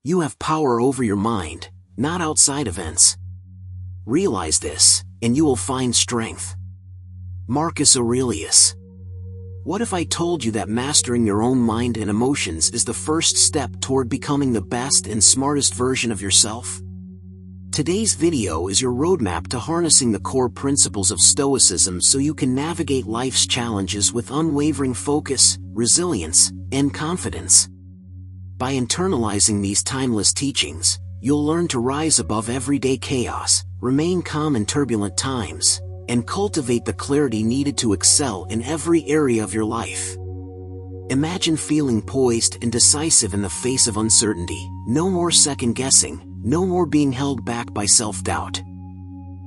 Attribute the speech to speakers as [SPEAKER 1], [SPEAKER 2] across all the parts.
[SPEAKER 1] You have power over your mind, not outside events. Realize this, and you will find strength. Marcus Aurelius. What if I told you that mastering your own mind and emotions is the first step toward becoming the best and smartest version of yourself? Today's video is your roadmap to harnessing the core principles of Stoicism so you can navigate life's challenges with unwavering focus, resilience, and confidence. By internalizing these timeless teachings, you'll learn to rise above everyday chaos, remain calm in turbulent times, and cultivate the clarity needed to excel in every area of your life. Imagine feeling poised and decisive in the face of uncertainty. No more second-guessing, no more being held back by self-doubt.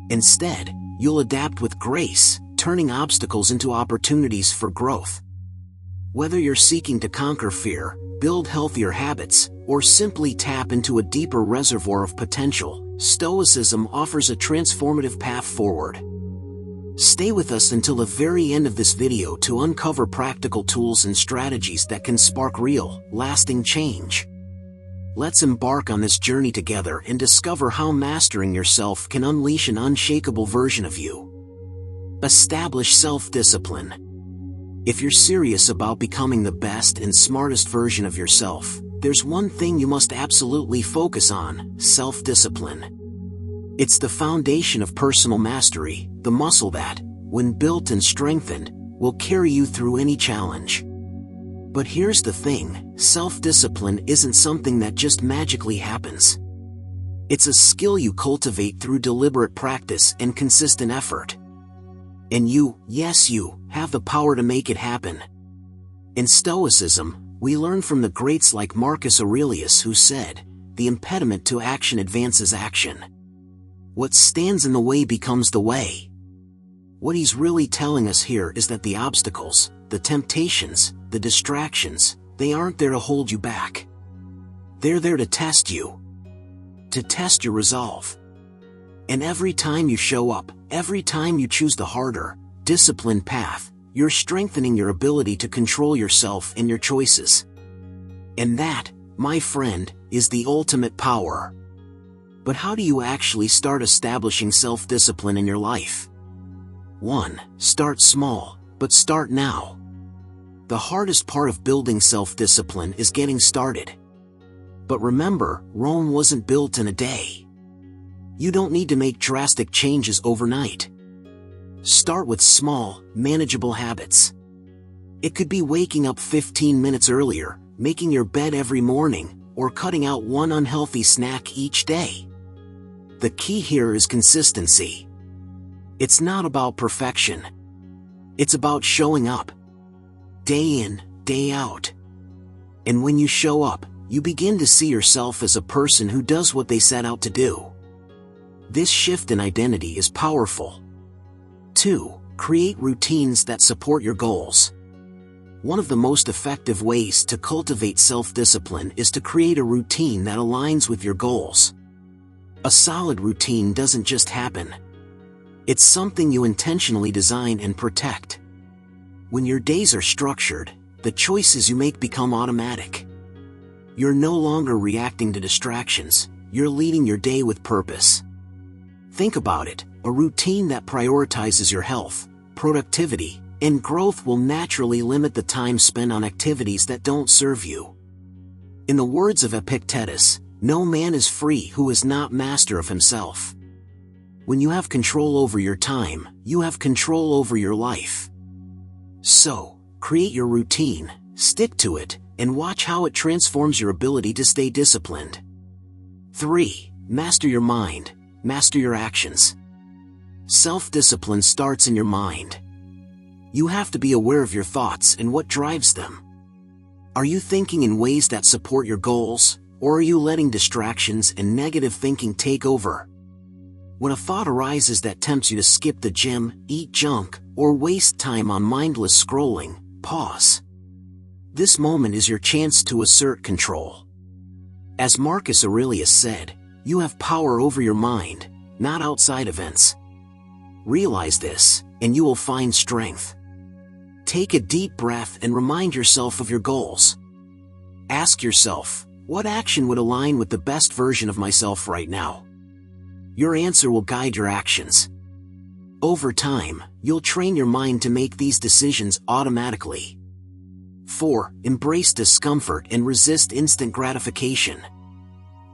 [SPEAKER 1] Instead, you'll adapt with grace, turning obstacles into opportunities for growth. Whether you're seeking to conquer fear, build healthier habits, or simply tap into a deeper reservoir of potential, Stoicism offers a transformative path forward. Stay with us until the very end of this video to uncover practical tools and strategies that can spark real, lasting change. Let's embark on this journey together and discover how mastering yourself can unleash an unshakable version of you. Establish self-discipline. If you're serious about becoming the best and smartest version of yourself, there's one thing you must absolutely focus on: self-discipline. It's the foundation of personal mastery, the muscle that, when built and strengthened, will carry you through any challenge. But here's the thing: self-discipline isn't something that just magically happens. It's a skill you cultivate through deliberate practice and consistent effort. And you, yes you, have the power to make it happen. In Stoicism, we learn from the greats like Marcus Aurelius, who said, "The impediment to action advances action. What stands in the way becomes the way." What he's really telling us here is that the obstacles, the temptations, the distractions, they aren't there to hold you back. They're there to test you. To test your resolve. And every time you show up, every time you choose the harder, disciplined path, you're strengthening your ability to control yourself and your choices. And that, my friend, is the ultimate power. But how do you actually start establishing self-discipline in your life? 1. Start small, but start now. The hardest part of building self-discipline is getting started. But remember, Rome wasn't built in a day. You don't need to make drastic changes overnight. Start with small, manageable habits. It could be waking up 15 minutes earlier, making your bed every morning, or cutting out one unhealthy snack each day. The key here is consistency. It's not about perfection. It's about showing up. Day in, day out. And when you show up, you begin to see yourself as a person who does what they set out to do. This shift in identity is powerful. 2. Create routines that support your goals. One of the most effective ways to cultivate self-discipline is to create a routine that aligns with your goals. A solid routine doesn't just happen. It's something you intentionally design and protect. When your days are structured, the choices you make become automatic. You're no longer reacting to distractions, you're leading your day with purpose. Think about it: a routine that prioritizes your health, productivity, and growth will naturally limit the time spent on activities that don't serve you. In the words of Epictetus, no man is free who is not master of himself. When you have control over your time, you have control over your life. So, create your routine, stick to it, and watch how it transforms your ability to stay disciplined. 3. Master your mind, master your actions. Self-discipline starts in your mind. You have to be aware of your thoughts and what drives them. Are you thinking in ways that support your goals, or are you letting distractions and negative thinking take over? When a thought arises that tempts you to skip the gym, eat junk, or waste time on mindless scrolling, pause. This moment is your chance to assert control. As Marcus Aurelius said, you have power over your mind, not outside events. Realize this, and you will find strength. Take a deep breath and remind yourself of your goals. Ask yourself, What action would align with the best version of myself right now? Your answer will guide your actions. Over time, you'll train your mind to make these decisions automatically. 4. Embrace discomfort and resist instant gratification.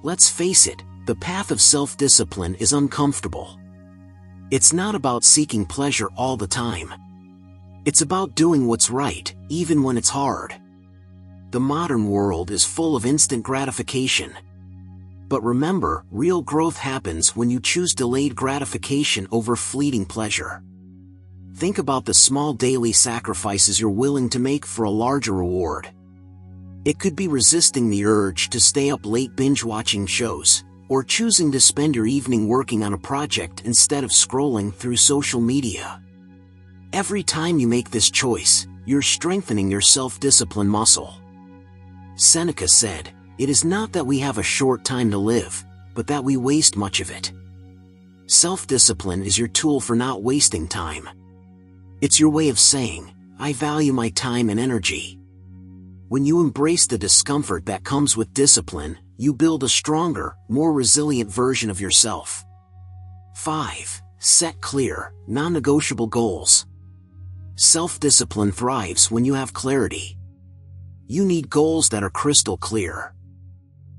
[SPEAKER 1] Let's face it, the path of self-discipline is uncomfortable. It's not about seeking pleasure all the time. It's about doing what's right, even when it's hard. The modern world is full of instant gratification. But remember, real growth happens when you choose delayed gratification over fleeting pleasure. Think about the small daily sacrifices you're willing to make for a larger reward. It could be resisting the urge to stay up late binge-watching shows, or choosing to spend your evening working on a project instead of scrolling through social media. Every time you make this choice, you're strengthening your self-discipline muscle. Seneca said, "It is not that we have a short time to live, but that we waste much of it." Self-discipline is your tool for not wasting time. It's your way of saying, "I value my time and energy." When you embrace the discomfort that comes with discipline, you build a stronger, more resilient version of yourself. 5. Set clear, non-negotiable goals. Self-discipline thrives when you have clarity. You need goals that are crystal clear.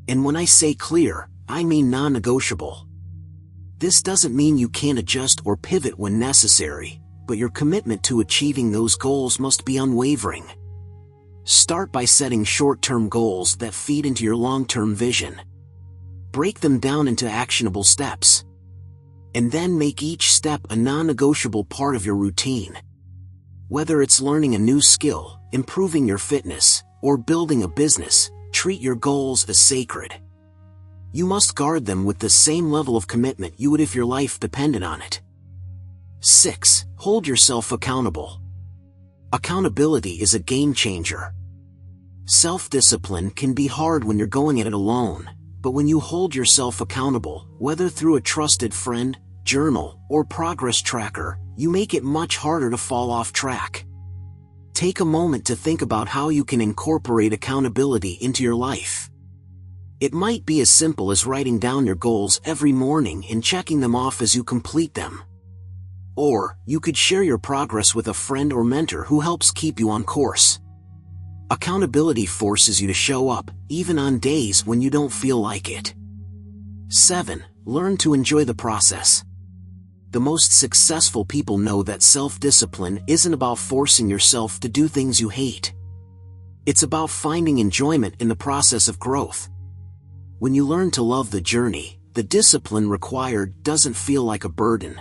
[SPEAKER 1] And when I say clear, I mean non-negotiable. This doesn't mean you can't adjust or pivot when necessary, but your commitment to achieving those goals must be unwavering. Start by setting short-term goals that feed into your long-term vision. Break them down into actionable steps. And then make each step a non-negotiable part of your routine. Whether it's learning a new skill, improving your fitness, or building a business, treat your goals as sacred. You must guard them with the same level of commitment you would if your life depended on it. 6. Hold yourself accountable. Accountability is a game changer. Self-discipline can be hard when you're going at it alone, but when you hold yourself accountable, whether through a trusted friend, journal, or progress tracker, you make it much harder to fall off track. Take a moment to think about how you can incorporate accountability into your life. It might be as simple as writing down your goals every morning and checking them off as you complete them. Or, you could share your progress with a friend or mentor who helps keep you on course. Accountability forces you to show up, even on days when you don't feel like it. 7. Learn to enjoy the process. The most successful people know that self-discipline isn't about forcing yourself to do things you hate. It's about finding enjoyment in the process of growth. When you learn to love the journey, the discipline required doesn't feel like a burden.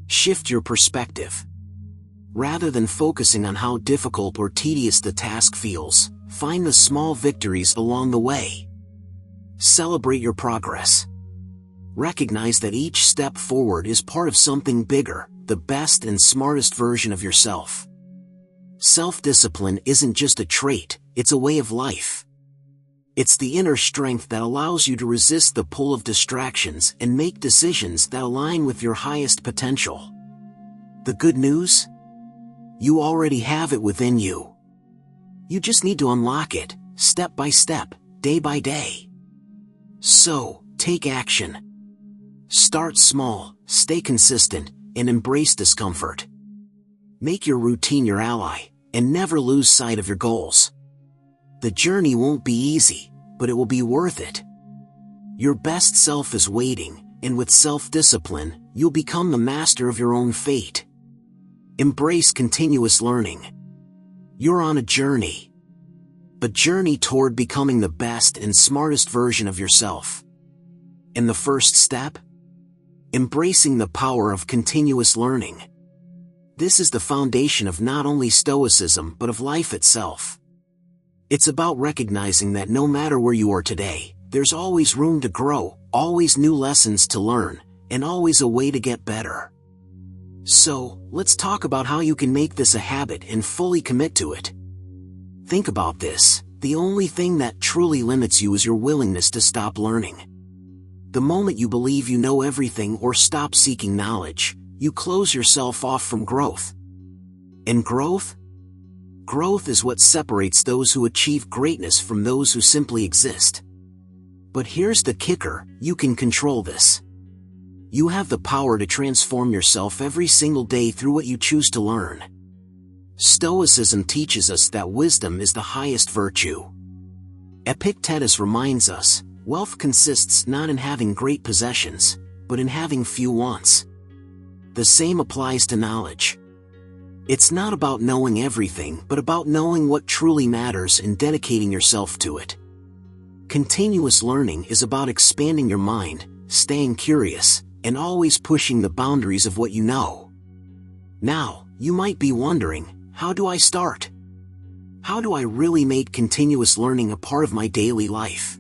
[SPEAKER 1] Shift your perspective. Rather than focusing on how difficult or tedious the task feels, find the small victories along the way. Celebrate your progress. Recognize that each step forward is part of something bigger, the best and smartest version of yourself. Self-discipline isn't just a trait, it's a way of life. It's the inner strength that allows you to resist the pull of distractions and make decisions that align with your highest potential. The good news? You already have it within you. You just need to unlock it, step by step, day by day. So, take action. Start small, stay consistent, and embrace discomfort. Make your routine your ally, and never lose sight of your goals. The journey won't be easy, but it will be worth it. Your best self is waiting, and with self-discipline, you'll become the master of your own fate. Embrace continuous learning. You're on a journey. A journey toward becoming the best and smartest version of yourself. And the first step? Embracing the power of continuous learning. This is the foundation of not only Stoicism but of life itself. It's about recognizing that no matter where you are today, there's always room to grow, always new lessons to learn, and always a way to get better. So, let's talk about how you can make this a habit and fully commit to it. Think about this: the only thing that truly limits you is your willingness to stop learning. The moment you believe you know everything or stop seeking knowledge, you close yourself off from growth. And growth? Growth is what separates those who achieve greatness from those who simply exist. But here's the kicker, you can control this. You have the power to transform yourself every single day through what you choose to learn. Stoicism teaches us that wisdom is the highest virtue. Epictetus reminds us, wealth consists not in having great possessions, but in having few wants. The same applies to knowledge. It's not about knowing everything, but about knowing what truly matters and dedicating yourself to it. Continuous learning is about expanding your mind, staying curious, and always pushing the boundaries of what you know. Now, you might be wondering, how do I start? How do I really make continuous learning a part of my daily life?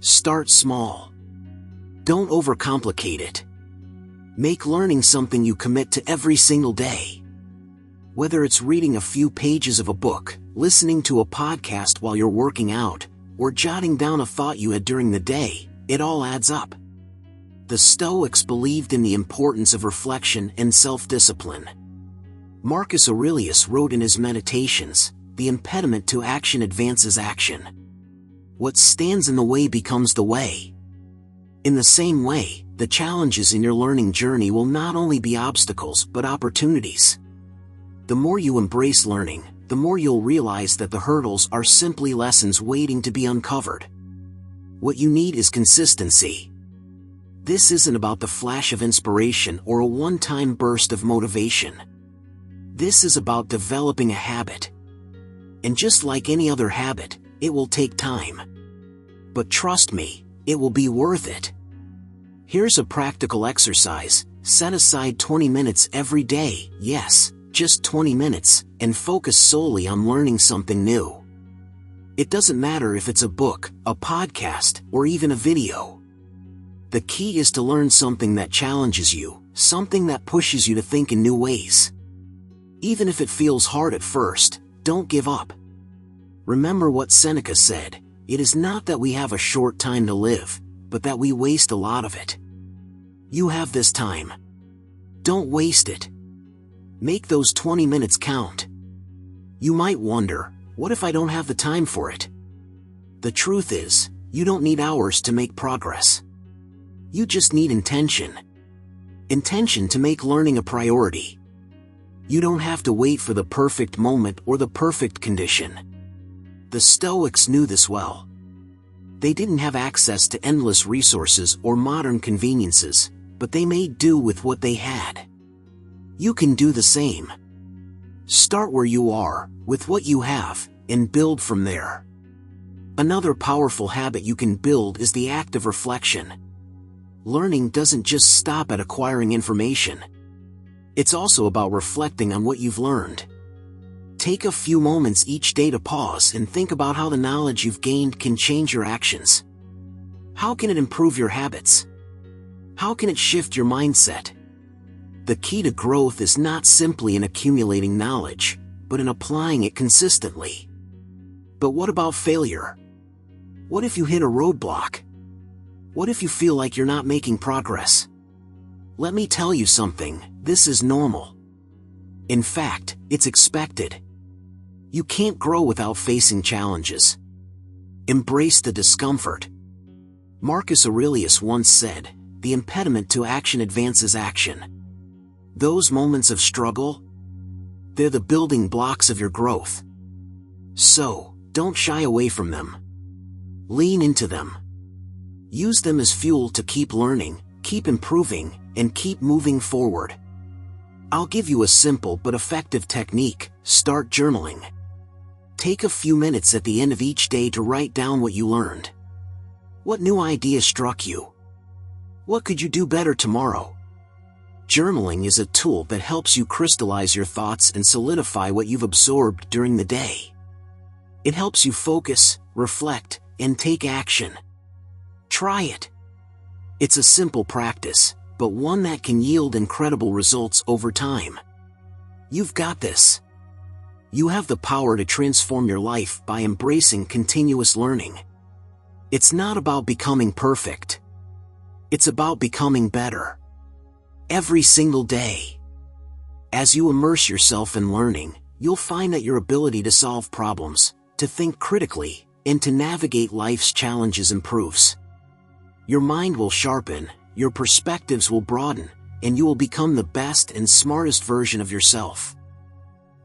[SPEAKER 1] Start small. Don't overcomplicate it. Make learning something you commit to every single day. Whether it's reading a few pages of a book, listening to a podcast while you're working out, or jotting down a thought you had during the day, it all adds up. The Stoics believed in the importance of reflection and self-discipline. Marcus Aurelius wrote in his Meditations, "The impediment to action advances action. What stands in the way becomes the way." In the same way, the challenges in your learning journey will not only be obstacles but opportunities. The more you embrace learning, the more you'll realize that the hurdles are simply lessons waiting to be uncovered. What you need is consistency. This isn't about the flash of inspiration or a one-time burst of motivation. This is about developing a habit. And just like any other habit, it will take time. But trust me, it will be worth it. Here's a practical exercise. Set aside 20 minutes every day, yes, just 20 minutes, and focus solely on learning something new. It doesn't matter if it's a book, a podcast, or even a video. The key is to learn something that challenges you, something that pushes you to think in new ways. Even if it feels hard at first, don't give up. Remember what Seneca said, "It is not that we have a short time to live, but that we waste a lot of it." You have this time. Don't waste it. Make those 20 minutes count. You might wonder, what if I don't have the time for it? The truth is, you don't need hours to make progress. You just need intention. Intention to make learning a priority. You don't have to wait for the perfect moment or the perfect condition. The Stoics knew this well. They didn't have access to endless resources or modern conveniences, but they made do with what they had. You can do the same. Start where you are, with what you have, and build from there. Another powerful habit you can build is the act of reflection. Learning doesn't just stop at acquiring information. It's also about reflecting on what you've learned. Take a few moments each day to pause and think about how the knowledge you've gained can change your actions. How can it improve your habits? How can it shift your mindset? The key to growth is not simply in accumulating knowledge, but in applying it consistently. But what about failure? What if you hit a roadblock? What if you feel like you're not making progress? Let me tell you something, this is normal. In fact, it's expected. You can't grow without facing challenges. Embrace the discomfort. Marcus Aurelius once said, "The impediment to action advances action." Those moments of struggle, they're the building blocks of your growth. So, don't shy away from them. Lean into them. Use them as fuel to keep learning, keep improving, and keep moving forward. I'll give you a simple but effective technique: start journaling. Take a few minutes at the end of each day to write down what you learned. What new idea struck you? What could you do better tomorrow? Journaling is a tool that helps you crystallize your thoughts and solidify what you've absorbed during the day. It helps you focus, reflect, and take action. Try it. It's a simple practice, but one that can yield incredible results over time. You've got this. You have the power to transform your life by embracing continuous learning. It's not about becoming perfect. It's about becoming better. Every single day. As you immerse yourself in learning, you'll find that your ability to solve problems, to think critically, and to navigate life's challenges improves. Your mind will sharpen, your perspectives will broaden, and you will become the best and smartest version of yourself.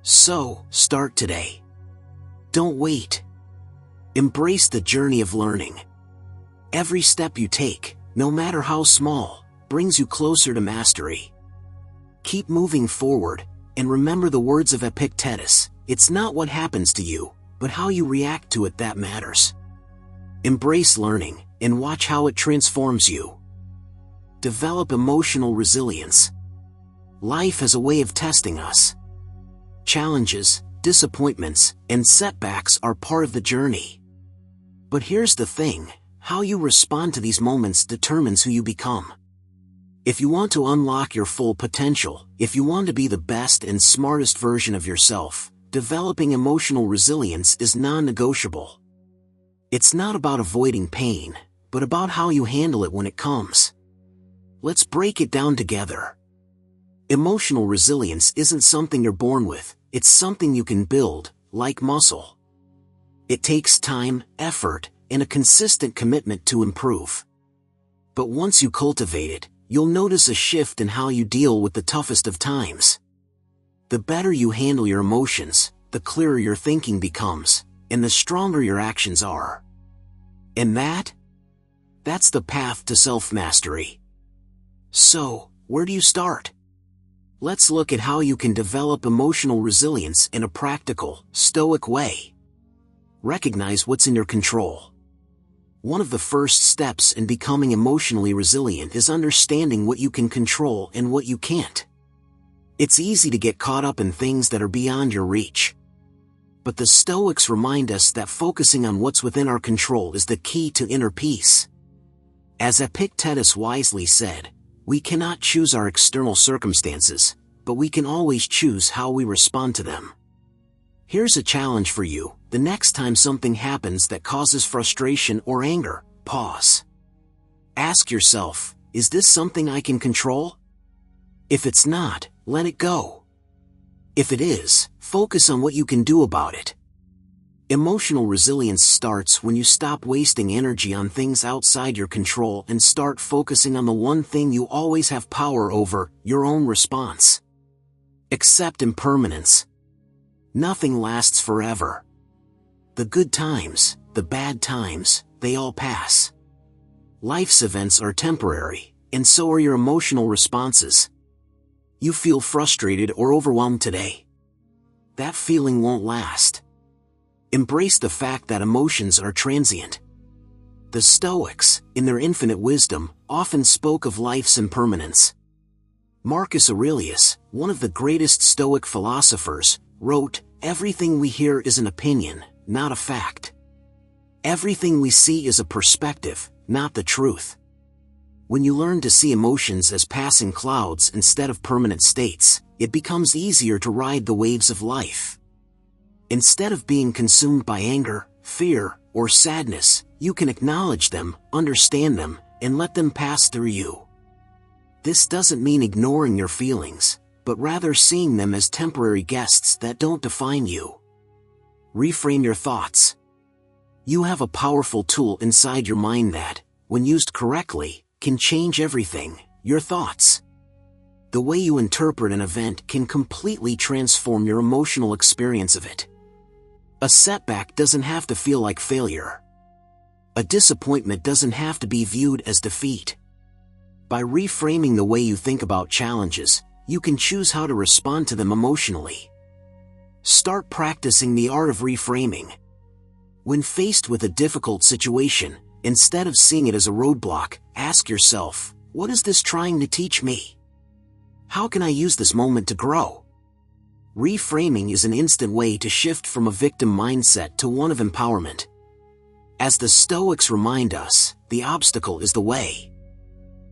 [SPEAKER 1] So, start today. Don't wait. Embrace the journey of learning. Every step you take, no matter how small, brings you closer to mastery. Keep moving forward, and remember the words of Epictetus, it's not what happens to you, but how you react to it that matters. Embrace learning, and watch how it transforms you. Develop emotional resilience. Life has a way of testing us. Challenges, disappointments, and setbacks are part of the journey. But here's the thing, how you respond to these moments determines who you become. If you want to unlock your full potential, if you want to be the best and smartest version of yourself, developing emotional resilience is non-negotiable. It's not about avoiding pain, but about how you handle it when it comes. Let's break it down together. Emotional resilience isn't something you're born with, it's something you can build, like muscle. It takes time, effort, and a consistent commitment to improve. But once you cultivate it, you'll notice a shift in how you deal with the toughest of times. The better you handle your emotions, the clearer your thinking becomes, and the stronger your actions are. And that's the path to self-mastery. So, where do you start? Let's look at how you can develop emotional resilience in a practical, Stoic way. Recognize what's in your control. One of the first steps in becoming emotionally resilient is understanding what you can control and what you can't. It's easy to get caught up in things that are beyond your reach. But the Stoics remind us that focusing on what's within our control is the key to inner peace. As Epictetus wisely said, we cannot choose our external circumstances, but we can always choose how we respond to them. Here's a challenge for you. The next time something happens that causes frustration or anger, pause. Ask yourself, is this something I can control? If it's not, let it go. If it is, focus on what you can do about it. Emotional resilience starts when you stop wasting energy on things outside your control and start focusing on the one thing you always have power over, your own response. Accept impermanence. Nothing lasts forever. The good times, the bad times, they all pass. Life's events are temporary, and so are your emotional responses. You feel frustrated or overwhelmed today. That feeling won't last. Embrace the fact that emotions are transient. The Stoics, in their infinite wisdom, often spoke of life's impermanence. Marcus Aurelius, one of the greatest Stoic philosophers, wrote, "Everything we hear is an opinion, not a fact. Everything we see is a perspective, not the truth." When you learn to see emotions as passing clouds instead of permanent states, it becomes easier to ride the waves of life. Instead of being consumed by anger, fear, or sadness, you can acknowledge them, understand them, and let them pass through you. This doesn't mean ignoring your feelings, but rather seeing them as temporary guests that don't define you. Reframe your thoughts. You have a powerful tool inside your mind that, when used correctly, can change everything, your thoughts. The way you interpret an event can completely transform your emotional experience of it. A setback doesn't have to feel like failure. A disappointment doesn't have to be viewed as defeat. By reframing the way you think about challenges, you can choose how to respond to them emotionally. Start practicing the art of reframing. When faced with a difficult situation, instead of seeing it as a roadblock, ask yourself, what is this trying to teach me? How can I use this moment to grow? Reframing is an instant way to shift from a victim mindset to one of empowerment. As the Stoics remind us, the obstacle is the way.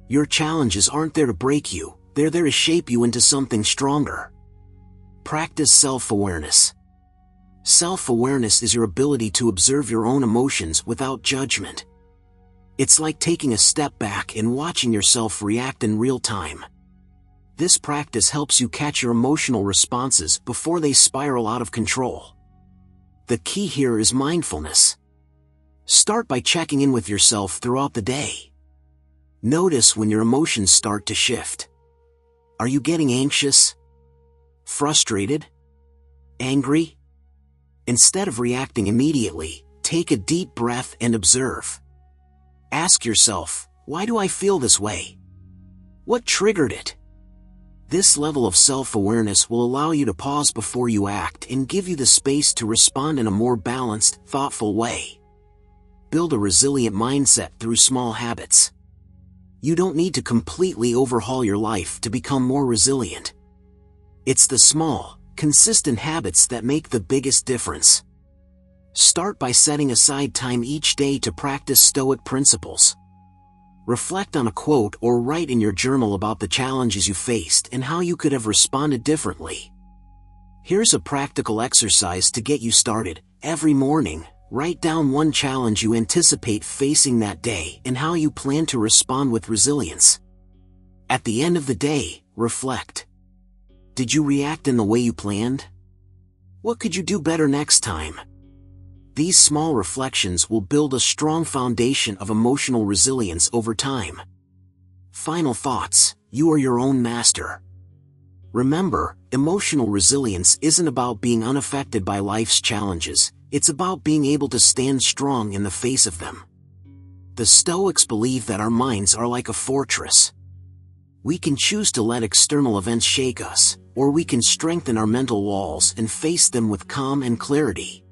[SPEAKER 1] Your challenges aren't there to break you, they're there to shape you into something stronger. Practice self-awareness. Self-awareness is your ability to observe your own emotions without judgment. It's like taking a step back and watching yourself react in real time. This practice helps you catch your emotional responses before they spiral out of control. The key here is mindfulness. Start by checking in with yourself throughout the day. Notice when your emotions start to shift. Are you getting anxious? Frustrated? Angry? Instead of reacting immediately, take a deep breath and observe. Ask yourself, why do I feel this way? What triggered it? This level of self-awareness will allow you to pause before you act and give you the space to respond in a more balanced, thoughtful way. Build a resilient mindset through small habits. You don't need to completely overhaul your life to become more resilient. It's the small, consistent habits that make the biggest difference. Start by setting aside time each day to practice Stoic principles. Reflect on a quote or write in your journal about the challenges you faced and how you could have responded differently. Here's a practical exercise to get you started. Every morning, write down one challenge you anticipate facing that day and how you plan to respond with resilience. At the end of the day, reflect. Did you react in the way you planned? What could you do better next time? These small reflections will build a strong foundation of emotional resilience over time. Final thoughts: you are your own master. Remember, emotional resilience isn't about being unaffected by life's challenges, it's about being able to stand strong in the face of them. The Stoics believe that our minds are like a fortress. We can choose to let external events shake us, or we can strengthen our mental walls and face them with calm and clarity.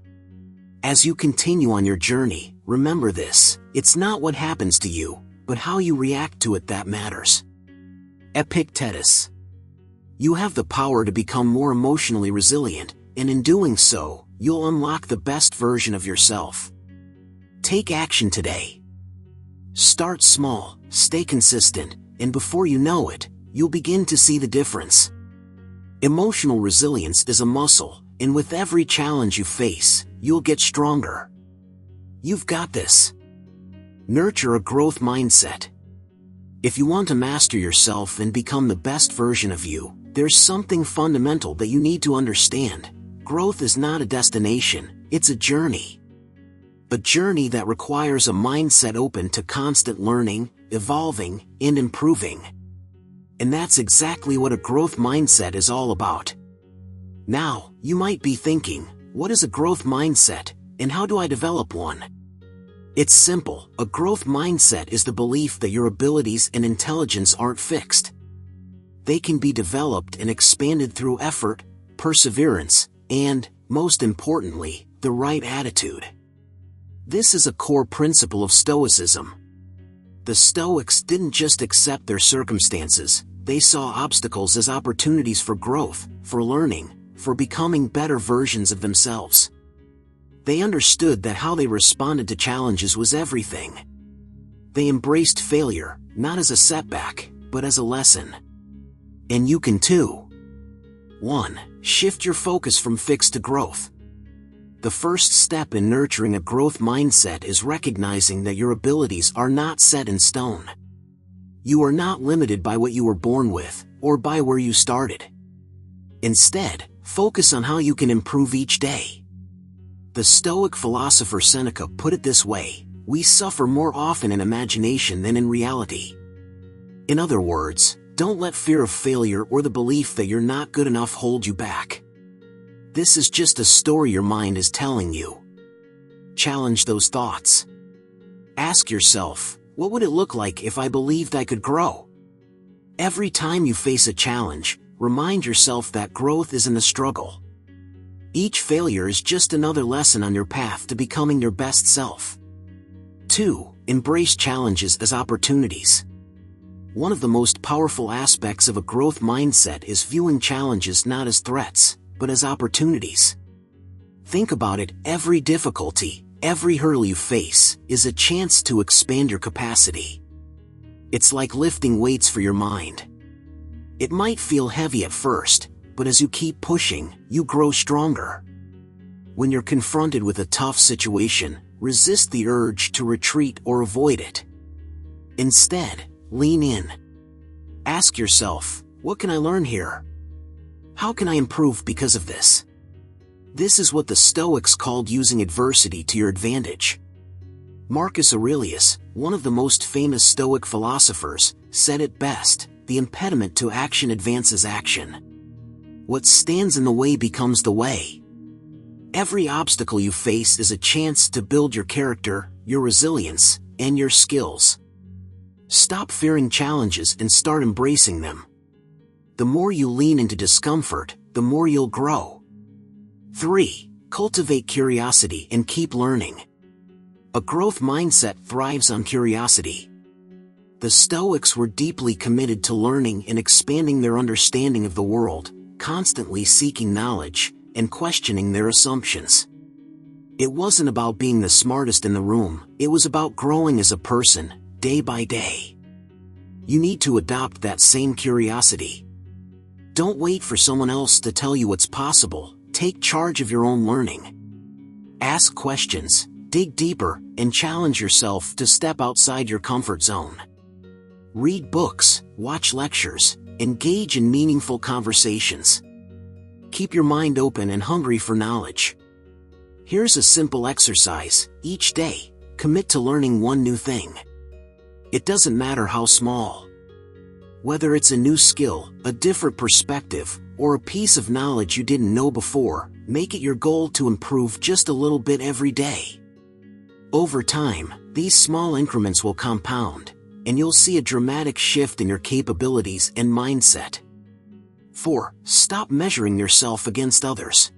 [SPEAKER 1] As you continue on your journey, remember this: it's not what happens to you, but how you react to it that matters. Epictetus. You have the power to become more emotionally resilient, and in doing so, you'll unlock the best version of yourself. Take action today. Start small, stay consistent, and before you know it, you'll begin to see the difference. Emotional resilience is a muscle, and with every challenge you face, you'll get stronger. You've got this. Nurture a growth mindset. If you want to master yourself and become the best version of you, there's something fundamental that you need to understand. Growth is not a destination, it's a journey. A journey that requires a mindset open to constant learning, evolving, and improving. And that's exactly what a growth mindset is all about. Now, you might be thinking, what is a growth mindset, and how do I develop one? It's simple. A growth mindset is the belief that your abilities and intelligence aren't fixed. They can be developed and expanded through effort, perseverance, and, most importantly, the right attitude. This is a core principle of Stoicism. The Stoics didn't just accept their circumstances, they saw obstacles as opportunities for growth, for learning, for becoming better versions of themselves. They understood that how they responded to challenges was everything. They embraced failure, not as a setback, but as a lesson. And you can too. 1. Shift your focus from fixed to growth. The first step in nurturing a growth mindset is recognizing that your abilities are not set in stone. You are not limited by what you were born with, or by where you started. Instead, focus on how you can improve each day. The Stoic philosopher Seneca put it this way: we suffer more often in imagination than in reality. In other words, don't let fear of failure or the belief that you're not good enough hold you back. This is just a story your mind is telling you. Challenge those thoughts. Ask yourself, what would it look like if I believed I could grow? Every time you face a challenge, remind yourself that growth isn't a struggle. Each failure is just another lesson on your path to becoming your best self. 2. Embrace challenges as opportunities. One of the most powerful aspects of a growth mindset is viewing challenges not as threats, but as opportunities. Think about it: every difficulty, every hurdle you face, is a chance to expand your capacity. It's like lifting weights for your mind. It might feel heavy at first, but as you keep pushing, you grow stronger. When you're confronted with a tough situation, resist the urge to retreat or avoid it. Instead, lean in. Ask yourself, what can I learn here? How can I improve because of this? This is what the Stoics called using adversity to your advantage. Marcus Aurelius, one of the most famous Stoic philosophers, said it best: the impediment to action advances action. What stands in the way becomes the way. Every obstacle you face is a chance to build your character, your resilience, and your skills. Stop fearing challenges and start embracing them. The more you lean into discomfort, the more you'll grow. 3. Cultivate curiosity and keep learning. A growth mindset thrives on curiosity. The Stoics were deeply committed to learning and expanding their understanding of the world, constantly seeking knowledge and questioning their assumptions. It wasn't about being the smartest in the room, it was about growing as a person, day by day. You need to adopt that same curiosity. Don't wait for someone else to tell you what's possible, take charge of your own learning. Ask questions, dig deeper, and challenge yourself to step outside your comfort zone. Read books, watch lectures, engage in meaningful conversations. Keep your mind open and hungry for knowledge. Here's a simple exercise: each day, commit to learning one new thing. It doesn't matter how small. Whether it's a new skill, a different perspective, or a piece of knowledge you didn't know before, make it your goal to improve just a little bit every day. Over time, these small increments will compound, and you'll see a dramatic shift in your capabilities and mindset. 4. Stop measuring yourself against others.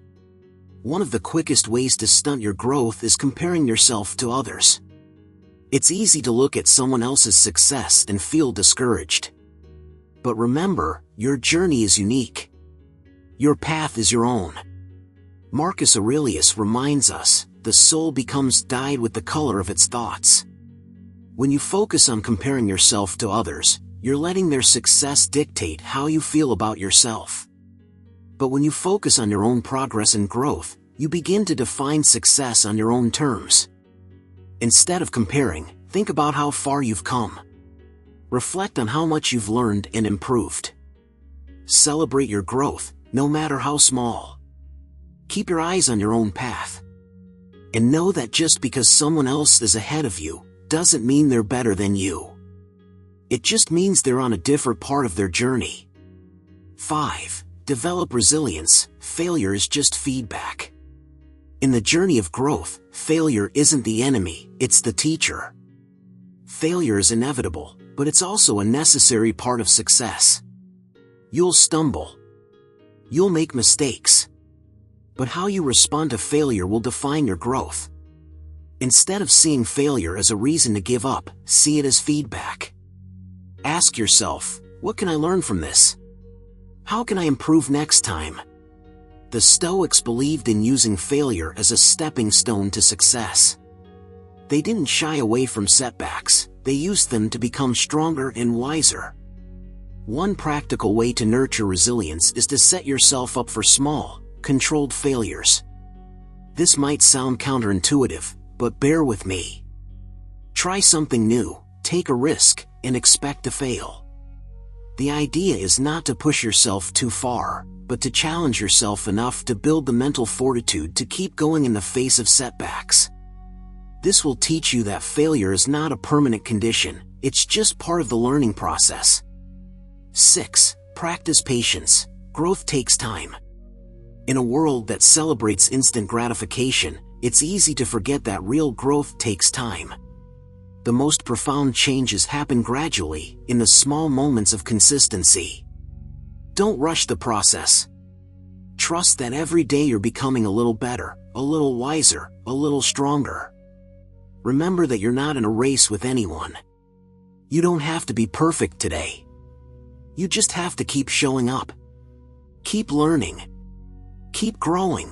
[SPEAKER 1] One of the quickest ways to stunt your growth is comparing yourself to others. It's easy to look at someone else's success and feel discouraged. But remember, your journey is unique. Your path is your own. Marcus Aurelius reminds us, the soul becomes dyed with the color of its thoughts. When you focus on comparing yourself to others, you're letting their success dictate how you feel about yourself. But when you focus on your own progress and growth, you begin to define success on your own terms. Instead of comparing, think about how far you've come. Reflect on how much you've learned and improved. Celebrate your growth, no matter how small. Keep your eyes on your own path. And know that just because someone else is ahead of you, doesn't mean they're better than you. It just means they're on a different part of their journey. 5. Develop resilience. Failure is just feedback. In the journey of growth, failure isn't the enemy, it's the teacher. Failure is inevitable, but it's also a necessary part of success. You'll stumble. You'll make mistakes. But how you respond to failure will define your growth. Instead of seeing failure as a reason to give up, see it as feedback. Ask yourself, what can I learn from this? How can I improve next time? The Stoics believed in using failure as a stepping stone to success. They didn't shy away from setbacks, they used them to become stronger and wiser. One practical way to nurture resilience is to set yourself up for small, controlled failures. This might sound counterintuitive, but bear with me. Try something new, take a risk, and expect to fail. The idea is not to push yourself too far, but to challenge yourself enough to build the mental fortitude to keep going in the face of setbacks. This will teach you that failure is not a permanent condition, it's just part of the learning process. 6. Practice patience. Growth takes time. In a world that celebrates instant gratification, it's easy to forget that real growth takes time. The most profound changes happen gradually, in the small moments of consistency. Don't rush the process. Trust that every day you're becoming a little better, a little wiser, a little stronger. Remember that you're not in a race with anyone. You don't have to be perfect today. You just have to keep showing up. Keep learning. Keep growing.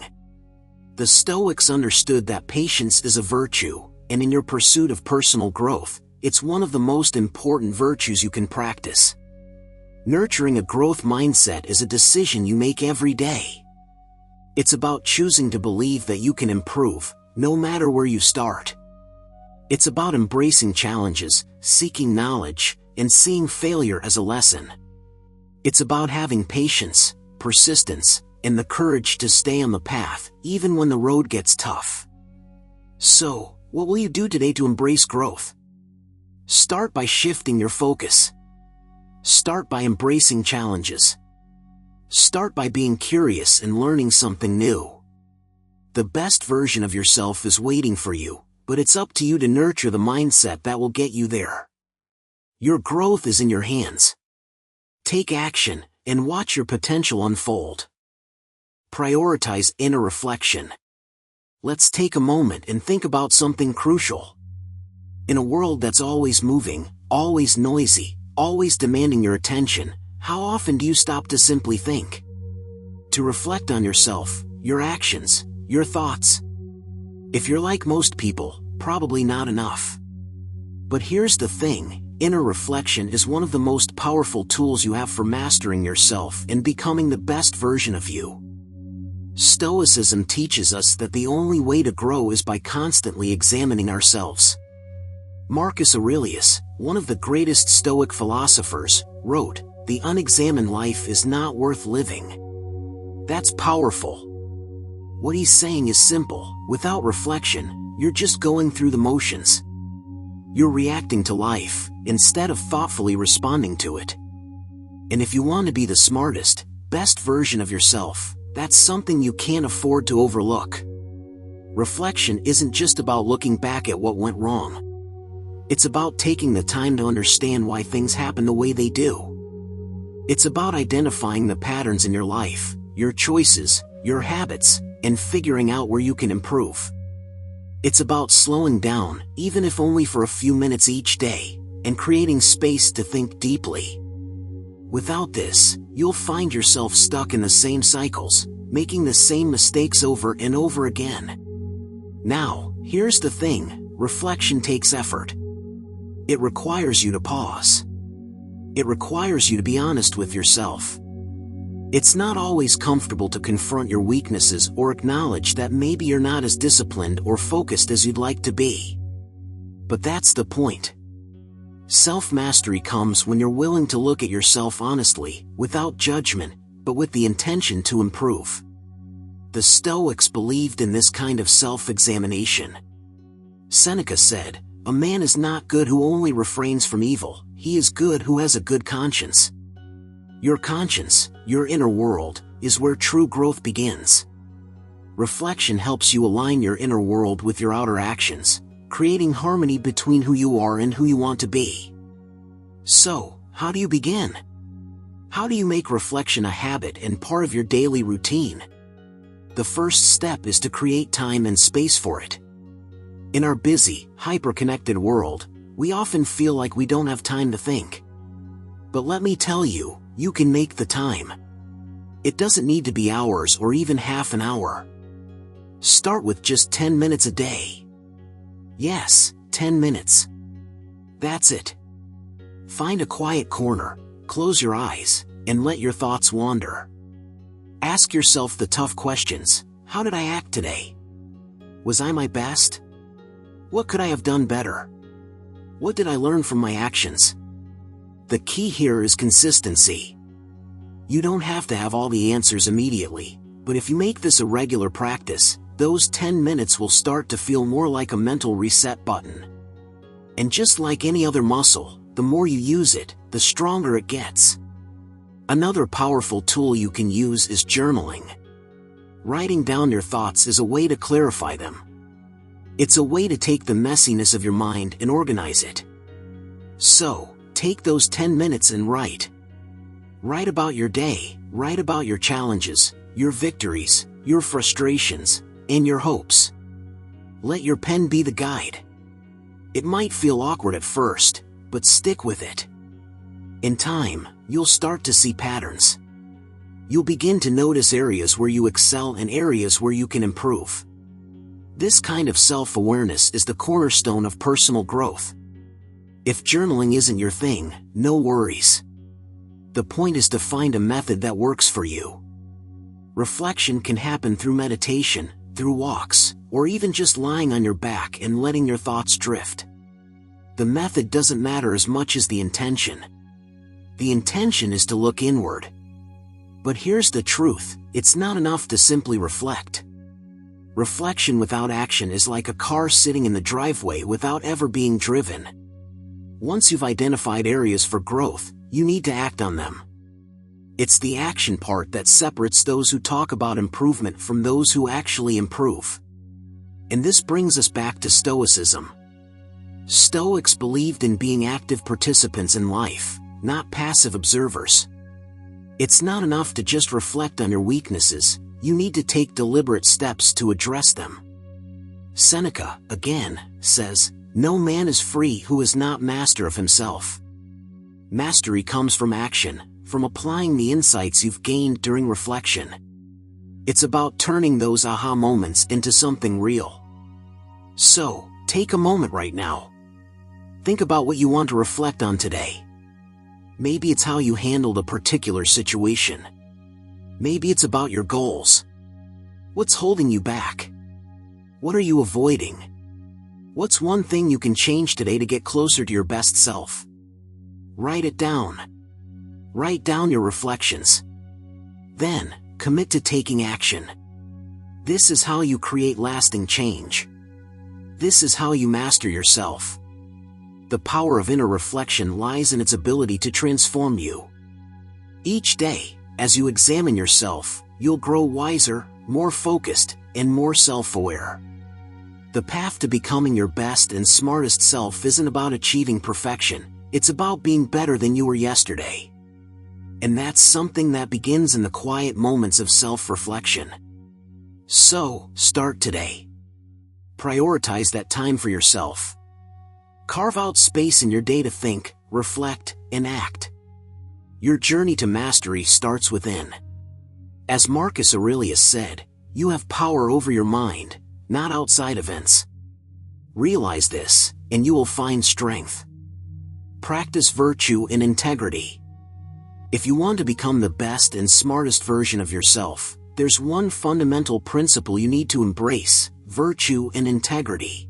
[SPEAKER 1] The Stoics understood that patience is a virtue, and in your pursuit of personal growth, it's one of the most important virtues you can practice. Nurturing a growth mindset is a decision you make every day. It's about choosing to believe that you can improve, no matter where you start. It's about embracing challenges, seeking knowledge, and seeing failure as a lesson. It's about having patience, persistence, and the courage to stay on the path, even when the road gets tough. So, What will you do today to embrace growth? Start by shifting your focus. Start by embracing challenges. Start by being curious and learning something new. The best version of yourself is waiting for you, but it's up to you to nurture the mindset that will get you there. Your growth is in your hands. Take action and watch your potential unfold. Prioritize inner reflection. Let's take a moment and think about something crucial. In a world that's always moving, always noisy, always demanding your attention, how often do you stop to simply think? To reflect on yourself, your actions, your thoughts? If you're like most people, probably not enough. But here's the thing, inner reflection is one of the most powerful tools you have for mastering yourself and becoming the best version of you. Stoicism teaches us that the only way to grow is by constantly examining ourselves. Marcus Aurelius, one of the greatest Stoic philosophers, wrote, "The unexamined life is not worth living." That's powerful. What he's saying is simple: without reflection, you're just going through the motions. You're reacting to life, instead of thoughtfully responding to it. And if you want to be the smartest, best version of yourself, that's something you can't afford to overlook. Reflection isn't just about looking back at what went wrong. It's about taking the time to understand why things happen the way they do. It's about identifying the patterns in your life, your choices, your habits, and figuring out where you can improve. It's about slowing down, even if only for a few minutes each day, and creating space to think deeply. Without this, you'll find yourself stuck in the same cycles, making the same mistakes over and over again. Now, here's the thing: reflection takes effort. It requires you to pause. It requires you to be honest with yourself. It's not always comfortable to confront your weaknesses or acknowledge that maybe you're not as disciplined or focused as you'd like to be. But that's the point. Self-mastery comes when you're willing to look at yourself honestly, without judgment, but with the intention to improve. The Stoics believed in this kind of self-examination. Seneca said, "A man is not good who only refrains from evil, he is good who has a good conscience." Your conscience, your inner world, is where true growth begins. Reflection helps you align your inner world with your outer actions, creating harmony between who you are and who you want to be. So, how do you begin? How do you make reflection a habit and part of your daily routine? The first step is to create time and space for it. In our busy, hyper-connected world, we often feel like we don't have time to think. But let me tell you, you can make the time. It doesn't need to be hours or even half an hour. Start with just 10 minutes a day. Yes, 10 minutes. That's it. Find a quiet corner, close your eyes, and let your thoughts wander. Ask yourself the tough questions. How did I act today? Was I my best? What could I have done better? What did I learn from my actions? The key here is consistency. You don't have to have all the answers immediately, but if you make this a regular practice, those 10 minutes will start to feel more like a mental reset button. And just like any other muscle, the more you use it, the stronger it gets. Another powerful tool you can use is journaling. Writing down your thoughts is a way to clarify them. It's a way to take the messiness of your mind and organize it. So, take those 10 minutes and write. Write about your day, write about your challenges, your victories, your frustrations, and your hopes. Let your pen be the guide. It might feel awkward at first, but stick with it. In time, you'll start to see patterns. You'll begin to notice areas where you excel and areas where you can improve. This kind of self-awareness is the cornerstone of personal growth. If journaling isn't your thing, no worries. The point is to find a method that works for you. Reflection can happen through meditation, through walks, or even just lying on your back and letting your thoughts drift. The method doesn't matter as much as the intention. The intention is to look inward. But here's the truth, it's not enough to simply reflect. Reflection without action is like a car sitting in the driveway without ever being driven. Once you've identified areas for growth, you need to act on them. It's the action part that separates those who talk about improvement from those who actually improve. And this brings us back to Stoicism. Stoics believed in being active participants in life, not passive observers. It's not enough to just reflect on your weaknesses, you need to take deliberate steps to address them. Seneca, again, says, "No man is free who is not master of himself." Mastery comes from action, from applying the insights you've gained during reflection. It's about turning those aha moments into something real. So, take a moment right now. Think about what you want to reflect on today. Maybe it's how you handled a particular situation. Maybe it's about your goals. What's holding you back? What are you avoiding? What's one thing you can change today to get closer to your best self? Write it down. Write down your reflections. Then, commit to taking action. This is how you create lasting change. This is how you master yourself. The power of inner reflection lies in its ability to transform you. Each day, as you examine yourself, you'll grow wiser, more focused, and more self-aware. The path to becoming your best and smartest self isn't about achieving perfection, it's about being better than you were yesterday. And that's something that begins in the quiet moments of self-reflection. So, start today. Prioritize that time for yourself. Carve out space in your day to think, reflect, and act. Your journey to mastery starts within. As Marcus Aurelius said, you have power over your mind, not outside events. Realize this, and you will find strength. Practice virtue and integrity. If you want to become the best and smartest version of yourself, there's one fundamental principle you need to embrace: virtue and integrity.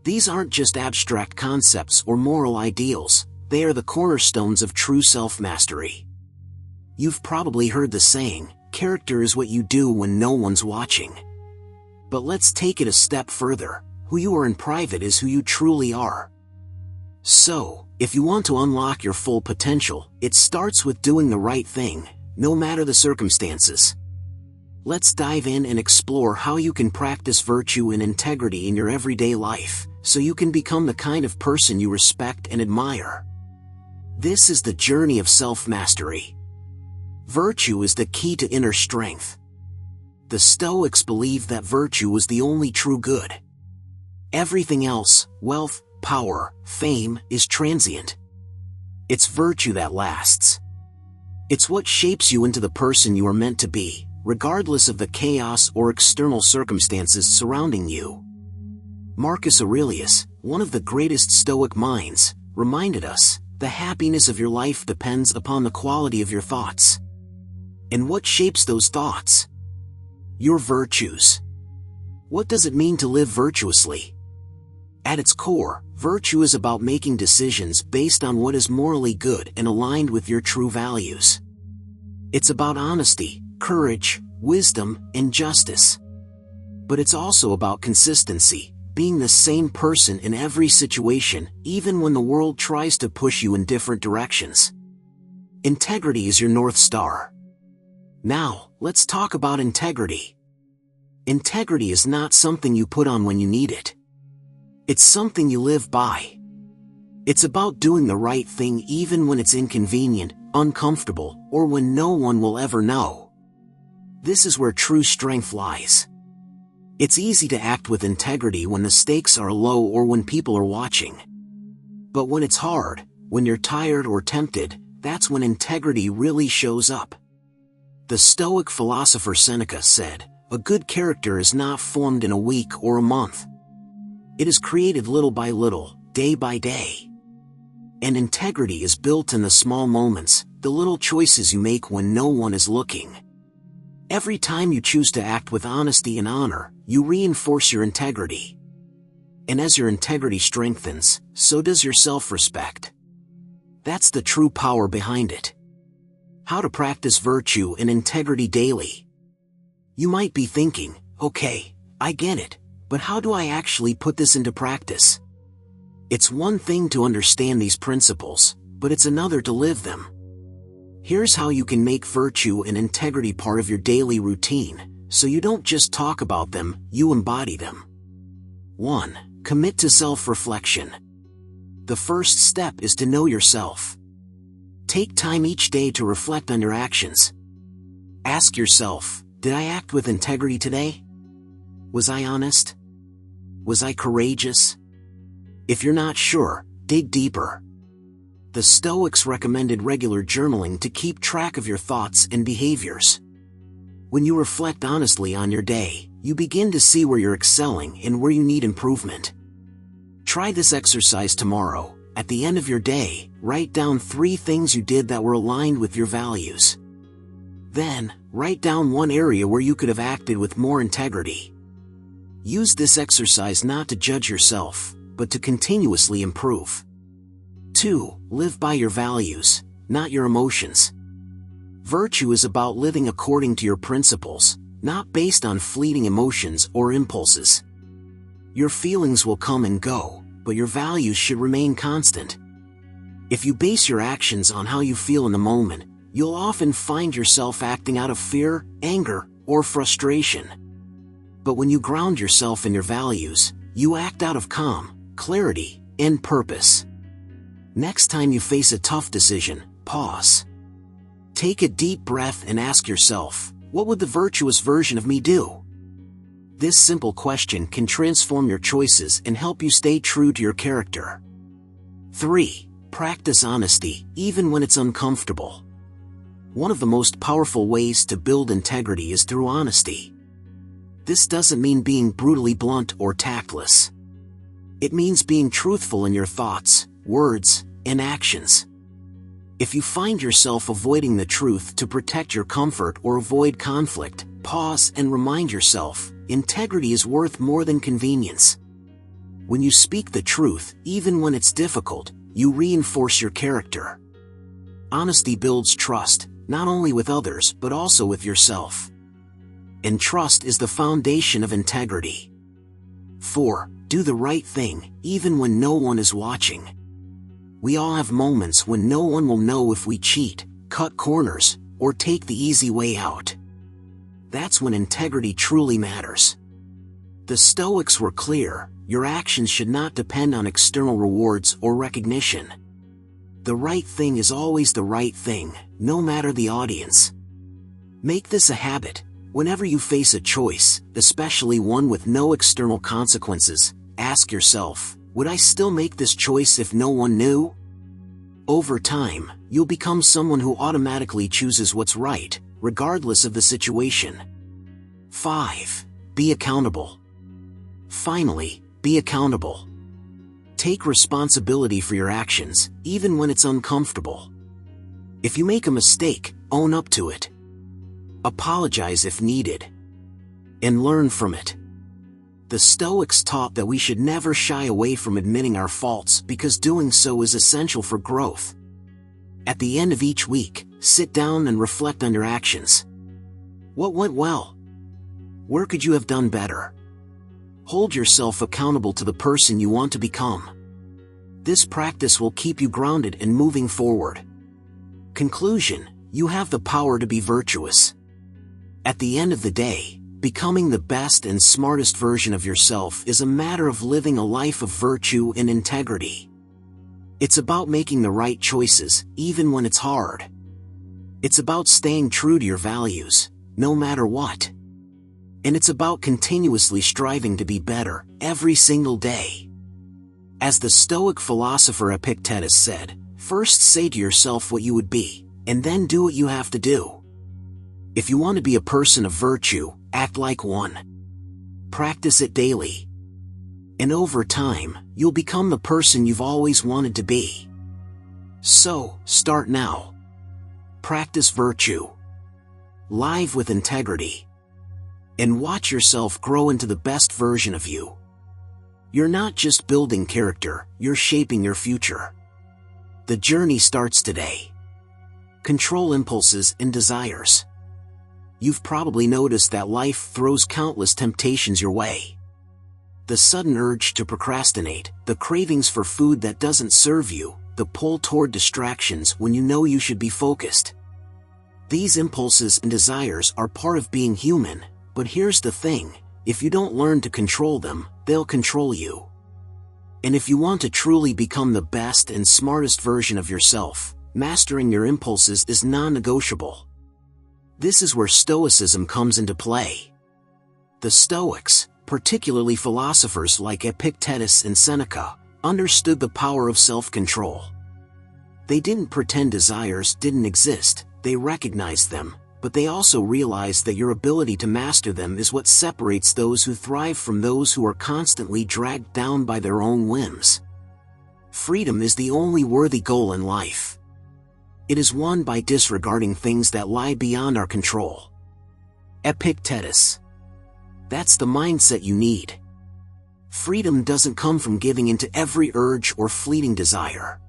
[SPEAKER 1] These aren't just abstract concepts or moral ideals, they are the cornerstones of true self-mastery. You've probably heard the saying, character is what you do when no one's watching. But let's take it a step further, who you are in private is who you truly are. So, if you want to unlock your full potential, it starts with doing the right thing, no matter the circumstances. Let's dive in and explore how you can practice virtue and integrity in your everyday life, so you can become the kind of person you respect and admire. This is the journey of self-mastery. Virtue is the key to inner strength. The Stoics believed that virtue was the only true good. Everything else, wealth, power, fame, is transient. It's virtue that lasts. It's what shapes you into the person you are meant to be, regardless of the chaos or external circumstances surrounding you. Marcus Aurelius, one of the greatest Stoic minds, reminded us, the happiness of your life depends upon the quality of your thoughts. And what shapes those thoughts? Your virtues. What does it mean to live virtuously? At its core, virtue is about making decisions based on what is morally good and aligned with your true values. It's about honesty, courage, wisdom, and justice. But it's also about consistency, being the same person in every situation, even when the world tries to push you in different directions. Integrity is your North Star. Now, let's talk about integrity. Integrity is not something you put on when you need it. It's something you live by. It's about doing the right thing even when it's inconvenient, uncomfortable, or when no one will ever know. This is where true strength lies. It's easy to act with integrity when the stakes are low or when people are watching. But when it's hard, when you're tired or tempted, that's when integrity really shows up. The Stoic philosopher Seneca said, "A good character is not formed in a week or a month. It is created little by little, day by day." And integrity is built in the small moments, the little choices you make when no one is looking. Every time you choose to act with honesty and honor, you reinforce your integrity. And as your integrity strengthens, so does your self-respect. That's the true power behind it. How to practice virtue and integrity daily. You might be thinking, okay, I get it, but how do I actually put this into practice? It's one thing to understand these principles, but it's another to live them. Here's how you can make virtue and integrity part of your daily routine, so you don't just talk about them, you embody them. 1. Commit to self-reflection. The first step is to know yourself. Take time each day to reflect on your actions. Ask yourself, did I act with integrity today? Was I honest? Was I courageous? If you're not sure, dig deeper. The Stoics recommended regular journaling to keep track of your thoughts and behaviors. When you reflect honestly on your day, you begin to see where you're excelling and where you need improvement. Try this exercise tomorrow. At the end of your day, write down 3 things you did that were aligned with your values. Then, write down one area where you could have acted with more integrity. Use this exercise not to judge yourself, but to continuously improve. 2. Live by your values, not your emotions. Virtue is about living according to your principles, not based on fleeting emotions or impulses. Your feelings will come and go, but your values should remain constant. If you base your actions on how you feel in the moment, you'll often find yourself acting out of fear, anger, or frustration. But when you ground yourself in your values, you act out of calm, clarity, and purpose. Next time you face a tough decision, pause. Take a deep breath and ask yourself, what would the virtuous version of me do? This simple question can transform your choices and help you stay true to your character. 3. Practice honesty, even when it's uncomfortable. One of the most powerful ways to build integrity is through honesty. This doesn't mean being brutally blunt or tactless. It means being truthful in your thoughts, words, and actions. If you find yourself avoiding the truth to protect your comfort or avoid conflict, pause and remind yourself, integrity is worth more than convenience. When you speak the truth, even when it's difficult, you reinforce your character. Honesty builds trust, not only with others but also with yourself. And trust is the foundation of integrity. 4. Do the right thing, even when no one is watching. We all have moments when no one will know if we cheat, cut corners, or take the easy way out. That's when integrity truly matters. The Stoics were clear, your actions should not depend on external rewards or recognition. The right thing is always the right thing, no matter the audience. Make this a habit. Whenever you face a choice, especially one with no external consequences, ask yourself, would I still make this choice if no one knew? Over time, you'll become someone who automatically chooses what's right, regardless of the situation. 5. Be accountable. Finally, be accountable. Take responsibility for your actions, even when it's uncomfortable. If you make a mistake, own up to it. Apologize if needed. And learn from it. The Stoics taught that we should never shy away from admitting our faults because doing so is essential for growth. At the end of each week, sit down and reflect on your actions. What went well? Where could you have done better? Hold yourself accountable to the person you want to become. This practice will keep you grounded and moving forward. Conclusion: you have the power to be virtuous. At the end of the day, becoming the best and smartest version of yourself is a matter of living a life of virtue and integrity. It's about making the right choices, even when it's hard. It's about staying true to your values, no matter what. And it's about continuously striving to be better, every single day. As the Stoic philosopher Epictetus said, first say to yourself what you would be, and then do what you have to do. If you want to be a person of virtue, act like one. Practice it daily. And over time, you'll become the person you've always wanted to be. So, start now. Practice virtue. Live with integrity. And watch yourself grow into the best version of you. You're not just building character, you're shaping your future. The journey starts today. Control impulses and desires. You've probably noticed that life throws countless temptations your way. The sudden urge to procrastinate, the cravings for food that doesn't serve you, the pull toward distractions when you know you should be focused. These impulses and desires are part of being human, but here's the thing, if you don't learn to control them, they'll control you. And if you want to truly become the best and smartest version of yourself, mastering your impulses is non-negotiable. This is where Stoicism comes into play. The Stoics, particularly philosophers like Epictetus and Seneca, understood the power of self-control. They didn't pretend desires didn't exist, they recognized them, but they also realized that your ability to master them is what separates those who thrive from those who are constantly dragged down by their own whims. Freedom is the only worthy goal in life. It is won by disregarding things that lie beyond our control. Epictetus. That's the mindset you need. Freedom doesn't come from giving into every urge or fleeting desire.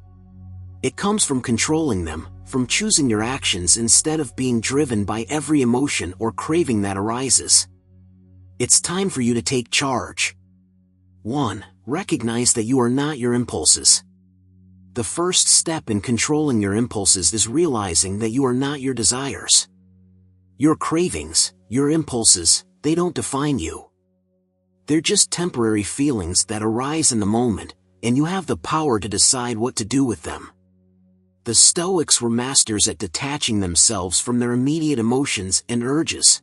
[SPEAKER 1] It comes from controlling them, from choosing your actions instead of being driven by every emotion or craving that arises. It's time for you to take charge. 1. Recognize that you are not your impulses. The first step in controlling your impulses is realizing that you are not your desires. Your cravings, your impulses, they don't define you. They're just temporary feelings that arise in the moment, and you have the power to decide what to do with them. The Stoics were masters at detaching themselves from their immediate emotions and urges.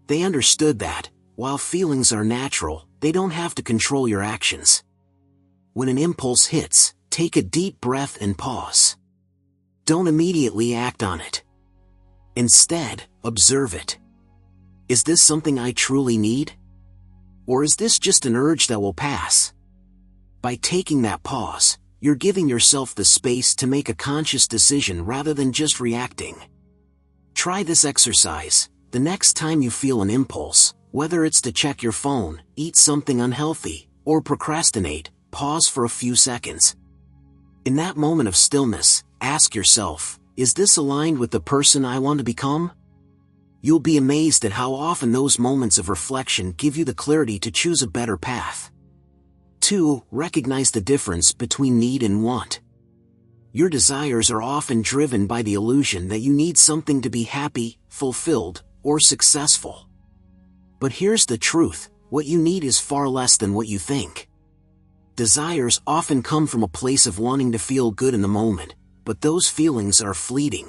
[SPEAKER 1] They understood that, while feelings are natural, they don't have to control your actions. When an impulse hits, take a deep breath and pause. Don't immediately act on it. Instead, observe it. Is this something I truly need? Or is this just an urge that will pass? By taking that pause, you're giving yourself the space to make a conscious decision rather than just reacting. Try this exercise. The next time you feel an impulse, whether it's to check your phone, eat something unhealthy, or procrastinate, pause for a few seconds. In that moment of stillness, ask yourself, is this aligned with the person I want to become? You'll be amazed at how often those moments of reflection give you the clarity to choose a better path. 2. Recognize the difference between need and want. Your desires are often driven by the illusion that you need something to be happy, fulfilled, or successful. But here's the truth, what you need is far less than what you think. Desires often come from a place of wanting to feel good in the moment, but those feelings are fleeting.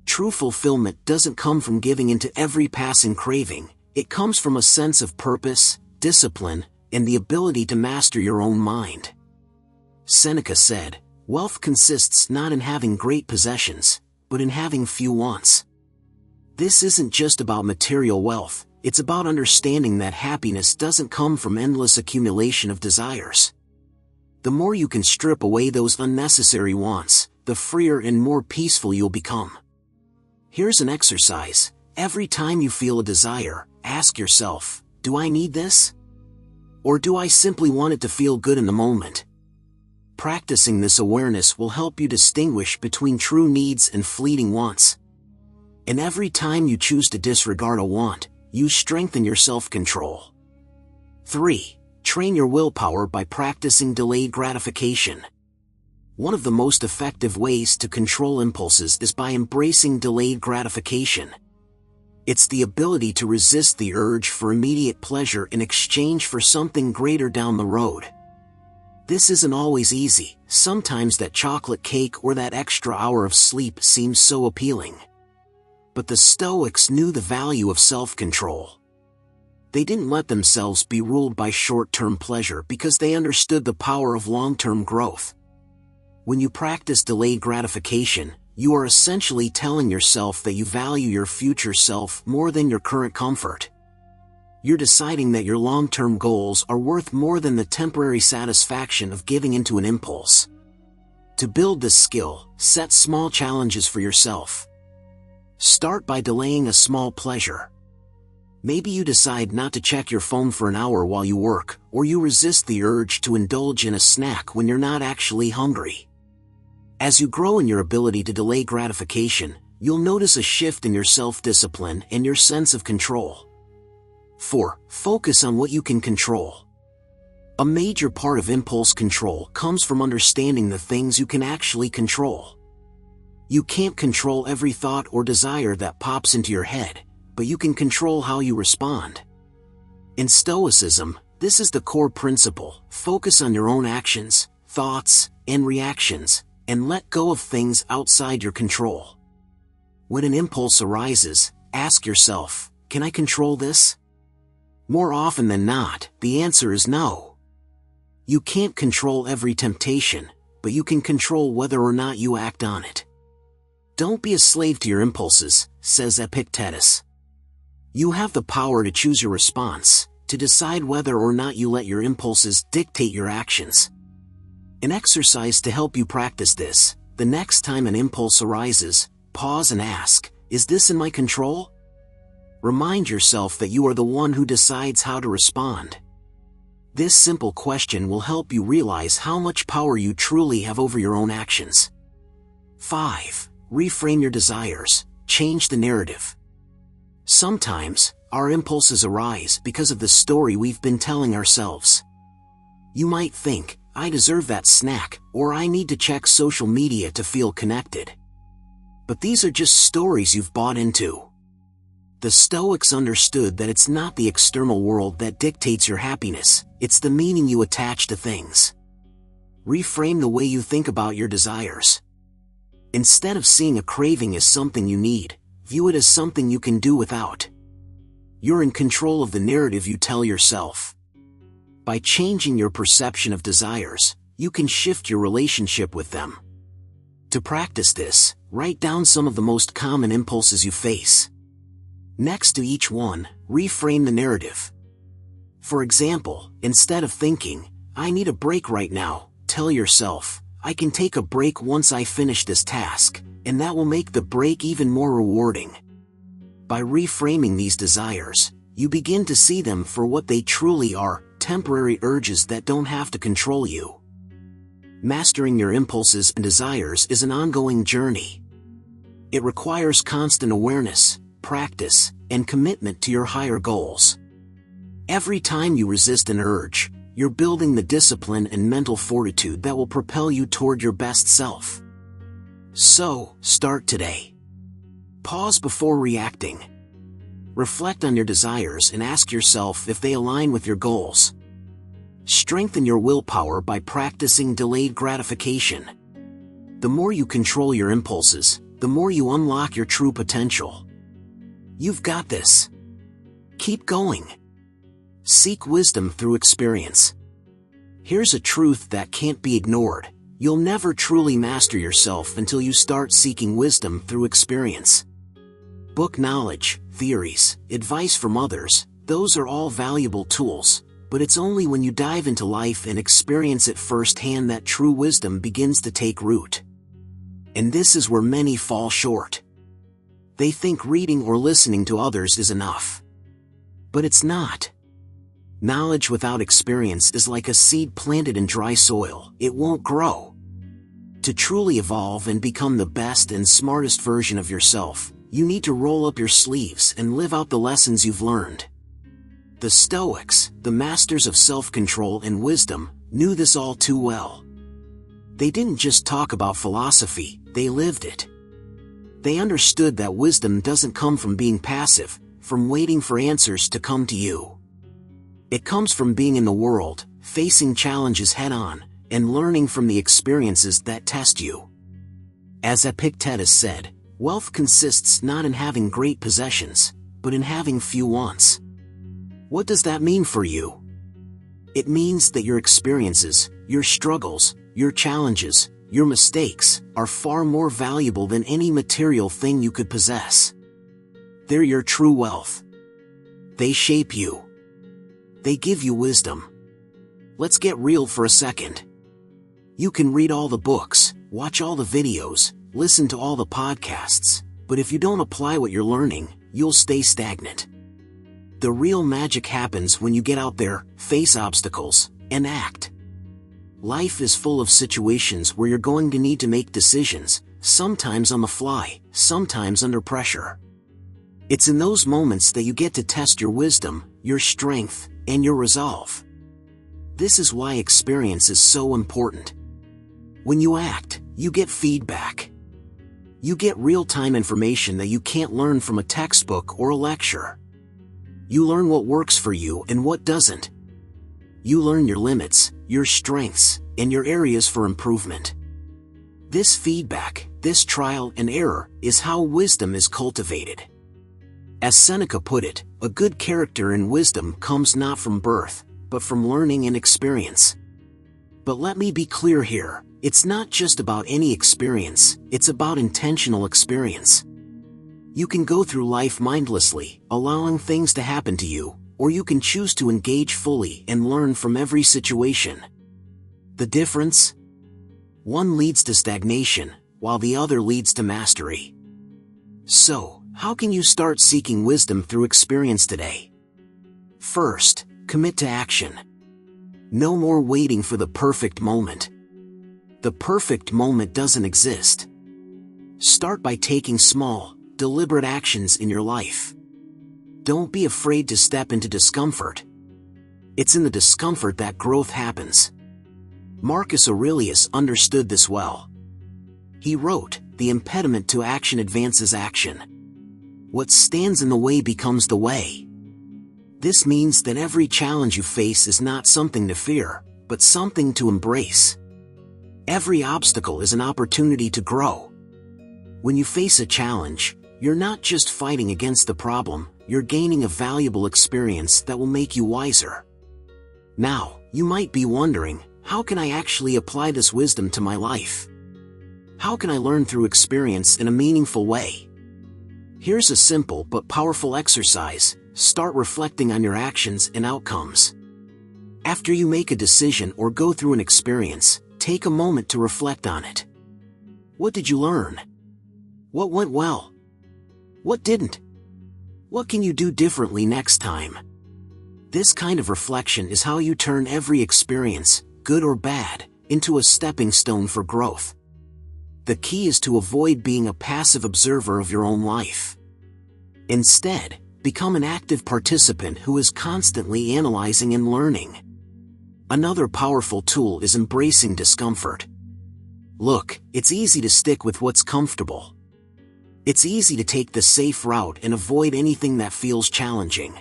[SPEAKER 1] True fulfillment doesn't come from giving into every passing craving, it comes from a sense of purpose, discipline, and the ability to master your own mind. Seneca said, "Wealth consists not in having great possessions, but in having few wants." This isn't just about material wealth, it's about understanding that happiness doesn't come from endless accumulation of desires. The more you can strip away those unnecessary wants, the freer and more peaceful you'll become. Here's an exercise. Every time you feel a desire, ask yourself, do I need this? Or do I simply want it to feel good in the moment? Practicing this awareness will help you distinguish between true needs and fleeting wants. And every time you choose to disregard a want, you strengthen your self-control. 3. Train your willpower by practicing delayed gratification. One of the most effective ways to control impulses is by embracing delayed gratification. It's the ability to resist the urge for immediate pleasure in exchange for something greater down the road. This isn't always easy. Sometimes that chocolate cake or that extra hour of sleep seems so appealing. But the Stoics knew the value of self-control. They didn't let themselves be ruled by short-term pleasure because they understood the power of long-term growth. When you practice delayed gratification, you are essentially telling yourself that you value your future self more than your current comfort. You're deciding that your long-term goals are worth more than the temporary satisfaction of giving into an impulse. To build this skill, set small challenges for yourself. Start by delaying a small pleasure. Maybe you decide not to check your phone for an hour while you work, or you resist the urge to indulge in a snack when you're not actually hungry. As you grow in your ability to delay gratification, you'll notice a shift in your self-discipline and your sense of control. 4. Focus on what you can control. A major part of impulse control comes from understanding the things you can actually control. You can't control every thought or desire that pops into your head, but you can control how you respond. In Stoicism, this is the core principle: focus on your own actions, thoughts, and reactions, and let go of things outside your control. When an impulse arises, ask yourself, can I control this? More often than not, the answer is no. You can't control every temptation, but you can control whether or not you act on it. Don't be a slave to your impulses, says Epictetus. You have the power to choose your response, to decide whether or not you let your impulses dictate your actions. An exercise to help you practice this: the next time an impulse arises, pause and ask, is this in my control? Remind yourself that you are the one who decides how to respond. This simple question will help you realize how much power you truly have over your own actions. 5. Reframe your desires. Change the narrative. Sometimes, our impulses arise because of the story we've been telling ourselves. You might think, I deserve that snack, or I need to check social media to feel connected. But these are just stories you've bought into. The Stoics understood that it's not the external world that dictates your happiness, it's the meaning you attach to things. Reframe the way you think about your desires. Instead of seeing a craving as something you need, view it as something you can do without. You're in control of the narrative you tell yourself. By changing your perception of desires, you can shift your relationship with them. To practice this, write down some of the most common impulses you face. Next to each one, reframe the narrative. For example, instead of thinking, I need a break right now, tell yourself, I can take a break once I finish this task, and that will make the break even more rewarding. By reframing these desires, you begin to see them for what they truly are: temporary urges that don't have to control you. Mastering your impulses and desires is an ongoing journey. It requires constant awareness, practice, and commitment to your higher goals. Every time you resist an urge, you're building the discipline and mental fortitude that will propel you toward your best self. So, start today. Pause before reacting. Reflect on your desires and ask yourself if they align with your goals. Strengthen your willpower by practicing delayed gratification. The more you control your impulses, the more you unlock your true potential. You've got this. Keep going. Seek wisdom through experience. Here's a truth that can't be ignored: you'll never truly master yourself until you start seeking wisdom through experience. Book knowledge, theories, advice from others, those are all valuable tools, but it's only when you dive into life and experience it firsthand that true wisdom begins to take root. And this is where many fall short. They think reading or listening to others is enough. But it's not. Knowledge without experience is like a seed planted in dry soil: it won't grow. To truly evolve and become the best and smartest version of yourself, you need to roll up your sleeves and live out the lessons you've learned. The Stoics, the masters of self-control and wisdom, knew this all too well. They didn't just talk about philosophy, they lived it. They understood that wisdom doesn't come from being passive, from waiting for answers to come to you. It comes from being in the world, facing challenges head-on, and learning from the experiences that test you. As Epictetus said, wealth consists not in having great possessions, but in having few wants. What does that mean for you? It means that your experiences, your struggles, your challenges, your mistakes, are far more valuable than any material thing you could possess. They're your true wealth. They shape you. They give you wisdom. Let's get real for a second. You can read all the books, watch all the videos, listen to all the podcasts, but if you don't apply what you're learning, you'll stay stagnant. The real magic happens when you get out there, face obstacles, and act. Life is full of situations where you're going to need to make decisions, sometimes on the fly, sometimes under pressure. It's in those moments that you get to test your wisdom, your strength, and your resolve. This is why experience is so important. When you act, you get feedback. You get real-time information that you can't learn from a textbook or a lecture. You learn what works for you and what doesn't. You learn your limits, your strengths, and your areas for improvement. This feedback, this trial and error, is how wisdom is cultivated. As Seneca put it, a good character and wisdom comes not from birth, but from learning and experience. But let me be clear here, it's not just about any experience, it's about intentional experience. You can go through life mindlessly, allowing things to happen to you, or you can choose to engage fully and learn from every situation. The difference? One leads to stagnation, while the other leads to mastery. So, how can you start seeking wisdom through experience today? First, commit to action. No more waiting for the perfect moment. The perfect moment doesn't exist. Start by taking small, deliberate actions in your life. Don't be afraid to step into discomfort. It's in the discomfort that growth happens. Marcus Aurelius understood this well. He wrote, "The impediment to action advances action. What stands in the way becomes the way." This means that every challenge you face is not something to fear, but something to embrace. Every obstacle is an opportunity to grow. When you face a challenge, you're not just fighting against the problem, you're gaining a valuable experience that will make you wiser. Now, you might be wondering, how can I actually apply this wisdom to my life? How can I learn through experience in a meaningful way? Here's a simple but powerful exercise. Start reflecting on your actions and outcomes. After you make a decision or go through an experience, take a moment to reflect on it. What did you learn? What went well? What didn't? What can you do differently next time? This kind of reflection is how you turn every experience, good or bad, into a stepping stone for growth. The key is to avoid being a passive observer of your own life. Instead, become an active participant who is constantly analyzing and learning. Another powerful tool is embracing discomfort. Look, it's easy to stick with what's comfortable. It's easy to take the safe route and avoid anything that feels challenging.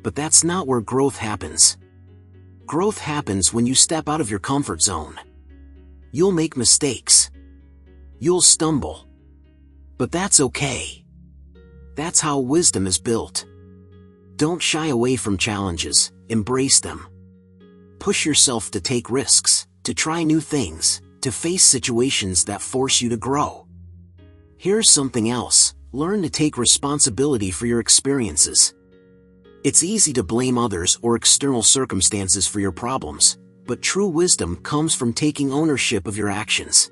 [SPEAKER 1] But that's not where growth happens. Growth happens when you step out of your comfort zone. You'll make mistakes. You'll stumble. But that's okay. That's how wisdom is built. Don't shy away from challenges, embrace them. Push yourself to take risks, to try new things, to face situations that force you to grow. Here's something else, learn to take responsibility for your experiences. It's easy to blame others or external circumstances for your problems, but true wisdom comes from taking ownership of your actions.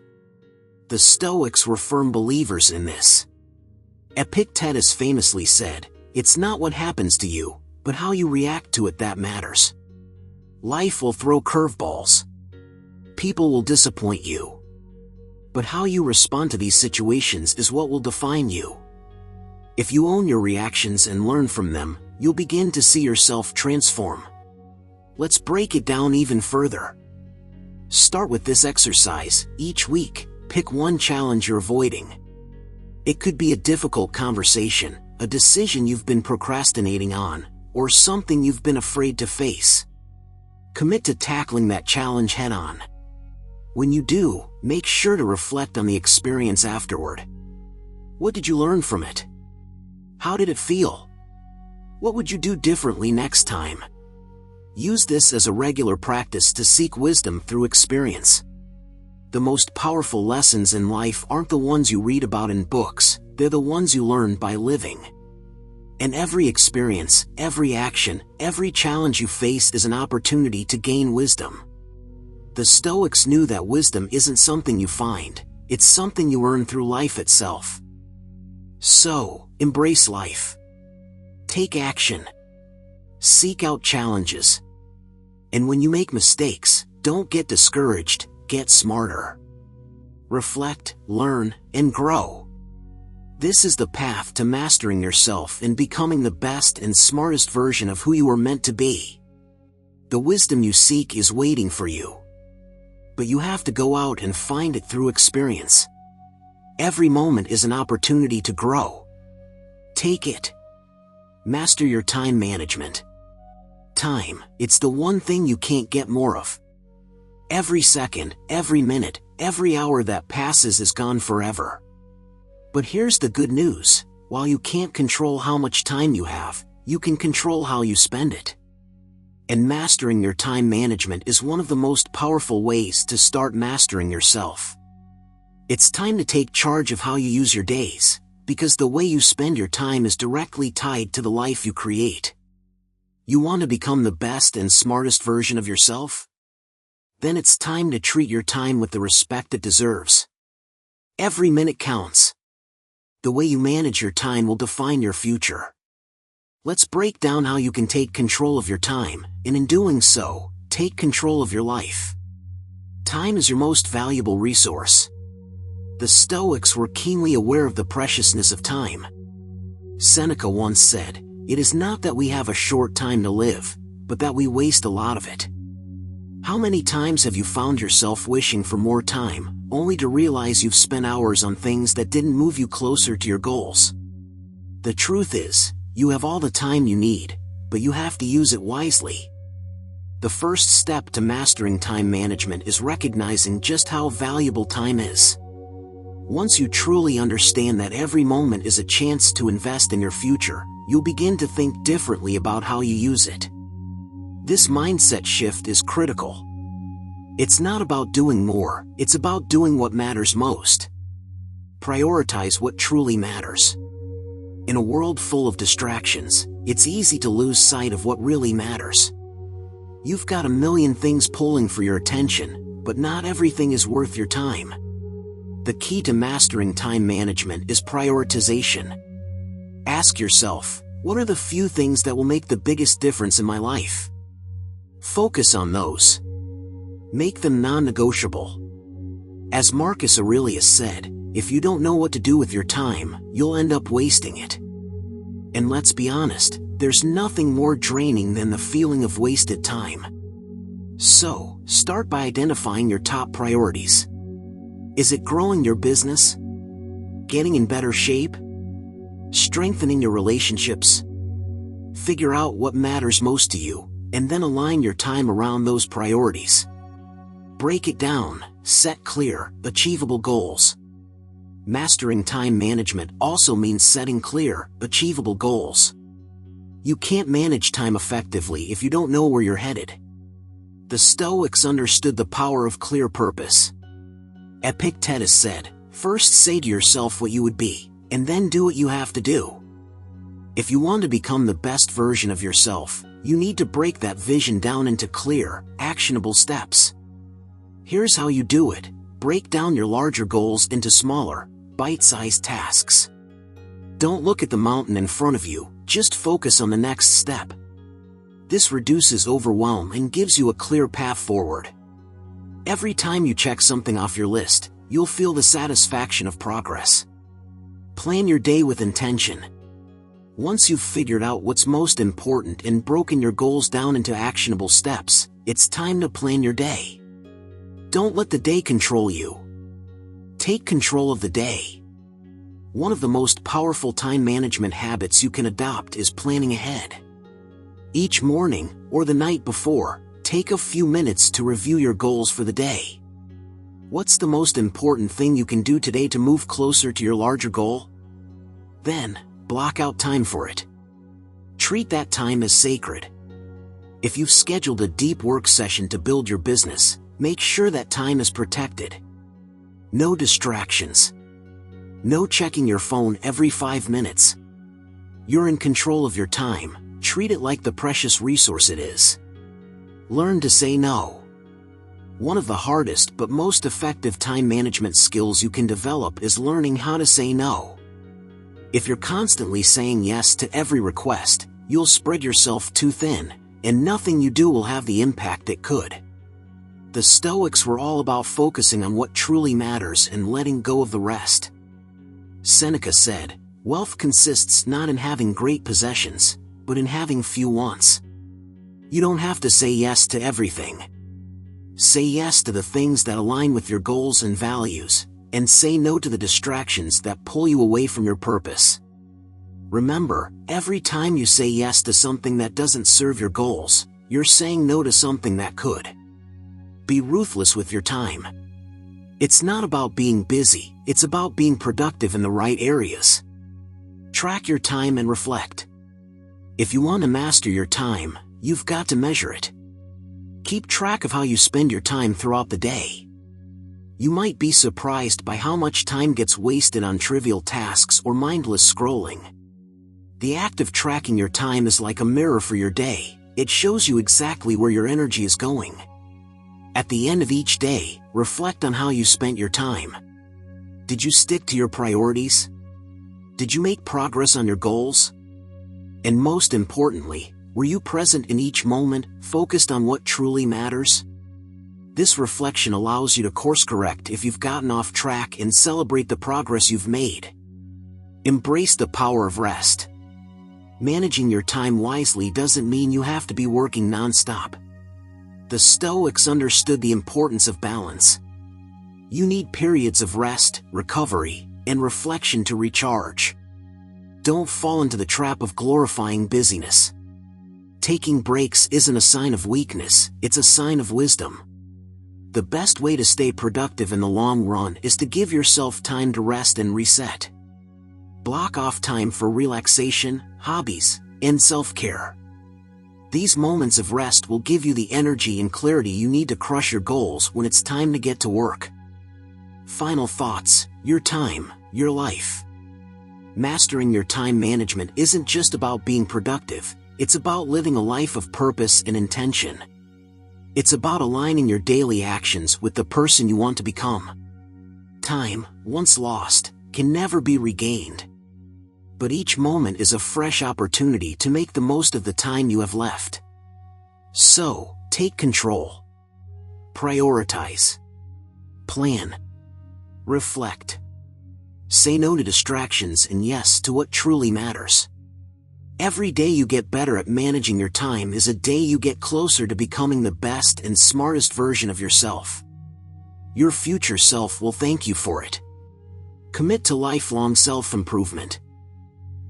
[SPEAKER 1] The Stoics were firm believers in this. Epictetus famously said, "It's not what happens to you, but how you react to it that matters." Life will throw curveballs. People will disappoint you. But how you respond to these situations is what will define you. If you own your reactions and learn from them, you'll begin to see yourself transform. Let's break it down even further. Start with this exercise. Each week, pick one challenge you're avoiding. It could be a difficult conversation, a decision you've been procrastinating on, or something you've been afraid to face. Commit to tackling that challenge head-on. When you do, make sure to reflect on the experience afterward. What did you learn from it? How did it feel? What would you do differently next time? Use this as a regular practice to seek wisdom through experience. The most powerful lessons in life aren't the ones you read about in books, they're the ones you learn by living. And every experience, every action, every challenge you face is an opportunity to gain wisdom. The Stoics knew that wisdom isn't something you find, it's something you earn through life itself. So, embrace life. Take action. Seek out challenges. And when you make mistakes, don't get discouraged, get smarter. reflect, learn, and grow. This is the path to mastering yourself and becoming the best and smartest version of who you are meant to be. The wisdom you seek is waiting for you. But you have to go out and find it through experience. Every moment is an opportunity to grow. Take it. Master your time management. Time, it's the one thing you can't get more of. Every second, every minute, every hour that passes is gone forever. But here's the good news: while you can't control how much time you have, you can control how you spend it. And mastering your time management is one of the most powerful ways to start mastering yourself. It's time to take charge of how you use your days, because the way you spend your time is directly tied to the life you create. You want to become the best and smartest version of yourself? Then it's time to treat your time with the respect it deserves. Every minute counts. The way you manage your time will define your future. Let's break down how you can take control of your time, and in doing so, take control of your life. Time is your most valuable resource. The Stoics were keenly aware of the preciousness of time. Seneca once said, "It is not that we have a short time to live, but that we waste a lot of it." How many times have you found yourself wishing for more time, only to realize you've spent hours on things that didn't move you closer to your goals? The truth is, you have all the time you need, but you have to use it wisely. The first step to mastering time management is recognizing just how valuable time is. Once you truly understand that every moment is a chance to invest in your future, you'll begin to think differently about how you use it. This mindset shift is critical. It's not about doing more, it's about doing what matters most. Prioritize what truly matters. In a world full of distractions, it's easy to lose sight of what really matters. You've got a million things pulling for your attention, but not everything is worth your time. The key to mastering time management is prioritization. Ask yourself, what are the few things that will make the biggest difference in my life? Focus on those. Make them non-negotiable. As Marcus Aurelius said, if you don't know what to do with your time, you'll end up wasting it. And let's be honest, there's nothing more draining than the feeling of wasted time. So, start by identifying your top priorities. Is it growing your business? Getting in better shape? Strengthening your relationships? Figure out what matters most to you, and then align your time around those priorities. Break it down, set clear, achievable goals. Mastering time management also means setting clear, achievable goals. You can't manage time effectively if you don't know where you're headed. The Stoics understood the power of clear purpose. Epictetus said, "First say to yourself what you would be, and then do what you have to do." If you want to become the best version of yourself, you need to break that vision down into clear, actionable steps. Here's how you do it. Break down your larger goals into smaller, bite-sized tasks. Don't look at the mountain in front of you, just focus on the next step. This reduces overwhelm and gives you a clear path forward. Every time you check something off your list, you'll feel the satisfaction of progress. Plan your day with intention. Once you've figured out what's most important and broken your goals down into actionable steps, it's time to plan your day. Don't let the day control you. Take control of the day. One of the most powerful time management habits you can adopt is planning ahead. Each morning, or the night before, take a few minutes to review your goals for the day. What's the most important thing you can do today to move closer to your larger goal? Then, block out time for it. Treat that time as sacred. If you've scheduled a deep work session to build your business, make sure that time is protected. No distractions. No checking your phone every 5 minutes. You're in control of your time. Treat it like the precious resource it is. Learn to say no. One of the hardest but most effective time management skills you can develop is learning how to say no. If you're constantly saying yes to every request, you'll spread yourself too thin, and nothing you do will have the impact it could. The Stoics were all about focusing on what truly matters and letting go of the rest. Seneca said, "Wealth consists not in having great possessions, but in having few wants." You don't have to say yes to everything. Say yes to the things that align with your goals and values, and say no to the distractions that pull you away from your purpose. Remember, every time you say yes to something that doesn't serve your goals, you're saying no to something that could. Be ruthless with your time. It's not about being busy, it's about being productive in the right areas. Track your time and reflect. If you want to master your time, you've got to measure it. Keep track of how you spend your time throughout the day. You might be surprised by how much time gets wasted on trivial tasks or mindless scrolling. The act of tracking your time is like a mirror for your day. It shows you exactly where your energy is going. At the end of each day, reflect on how you spent your time. Did you stick to your priorities? Did you make progress on your goals? And most importantly, were you present in each moment, focused on what truly matters? This reflection allows you to course correct if you've gotten off track and celebrate the progress you've made. Embrace the power of rest. Managing your time wisely doesn't mean you have to be working non-stop. The Stoics understood the importance of balance. You need periods of rest, recovery, and reflection to recharge. Don't fall into the trap of glorifying busyness. Taking breaks isn't a sign of weakness, it's a sign of wisdom. The best way to stay productive in the long run is to give yourself time to rest and reset. Block off time for relaxation, hobbies, and self-care. These moments of rest will give you the energy and clarity you need to crush your goals when it's time to get to work. Final thoughts: your time, your life. Mastering your time management isn't just about being productive, it's about living a life of purpose and intention. It's about aligning your daily actions with the person you want to become. Time, once lost, can never be regained. But each moment is a fresh opportunity to make the most of the time you have left. So, take control. Prioritize. Plan. Reflect. Say no to distractions and yes to what truly matters. Every day you get better at managing your time is a day you get closer to becoming the best and smartest version of yourself. Your future self will thank you for it. Commit to lifelong self-improvement.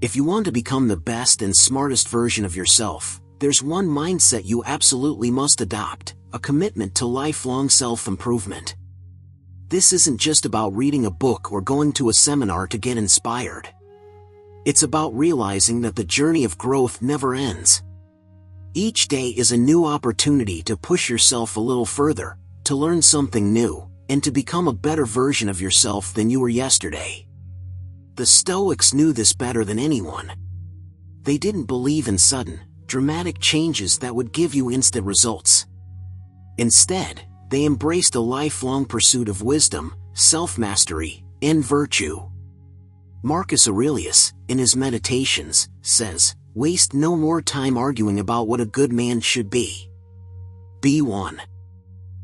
[SPEAKER 1] If you want to become the best and smartest version of yourself, there's one mindset you absolutely must adopt: a commitment to lifelong self-improvement. This isn't just about reading a book or going to a seminar to get inspired. It's about realizing that the journey of growth never ends. Each day is a new opportunity to push yourself a little further, to learn something new, and to become a better version of yourself than you were yesterday. The Stoics knew this better than anyone. They didn't believe in sudden, dramatic changes that would give you instant results. Instead, they embraced a lifelong pursuit of wisdom, self-mastery, and virtue. Marcus Aurelius, in his Meditations, says, "Waste no more time arguing about what a good man should be. Be one."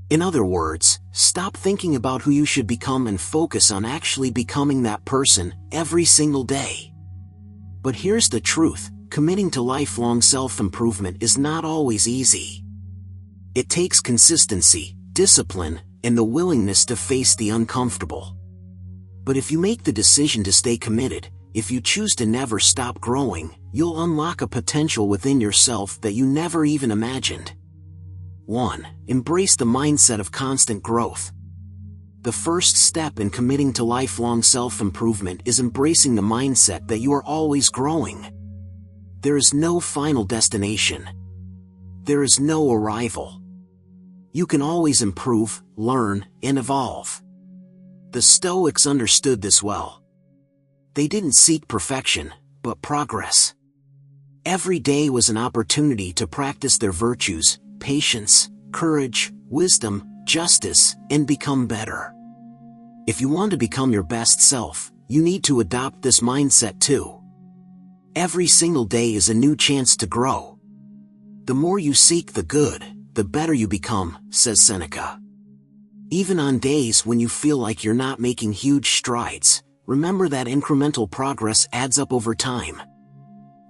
[SPEAKER 1] In other words, stop thinking about who you should become and focus on actually becoming that person every single day. But here's the truth: committing to lifelong self-improvement is not always easy. It takes consistency, discipline, and the willingness to face the uncomfortable. But if you make the decision to stay committed, if you choose to never stop growing, you'll unlock a potential within yourself that you never even imagined. 1. Embrace the mindset of constant growth. The first step in committing to lifelong self-improvement is embracing the mindset that you are always growing. There is no final destination. There is no arrival. You can always improve, learn, and evolve. The Stoics understood this well. They didn't seek perfection, but progress. Every day was an opportunity to practice their virtues: patience, courage, wisdom, justice, and become better. If you want to become your best self, you need to adopt this mindset too. Every single day is a new chance to grow. The more you seek the good, the better you become, says Seneca. Even on days when you feel like you're not making huge strides, remember that incremental progress adds up over time.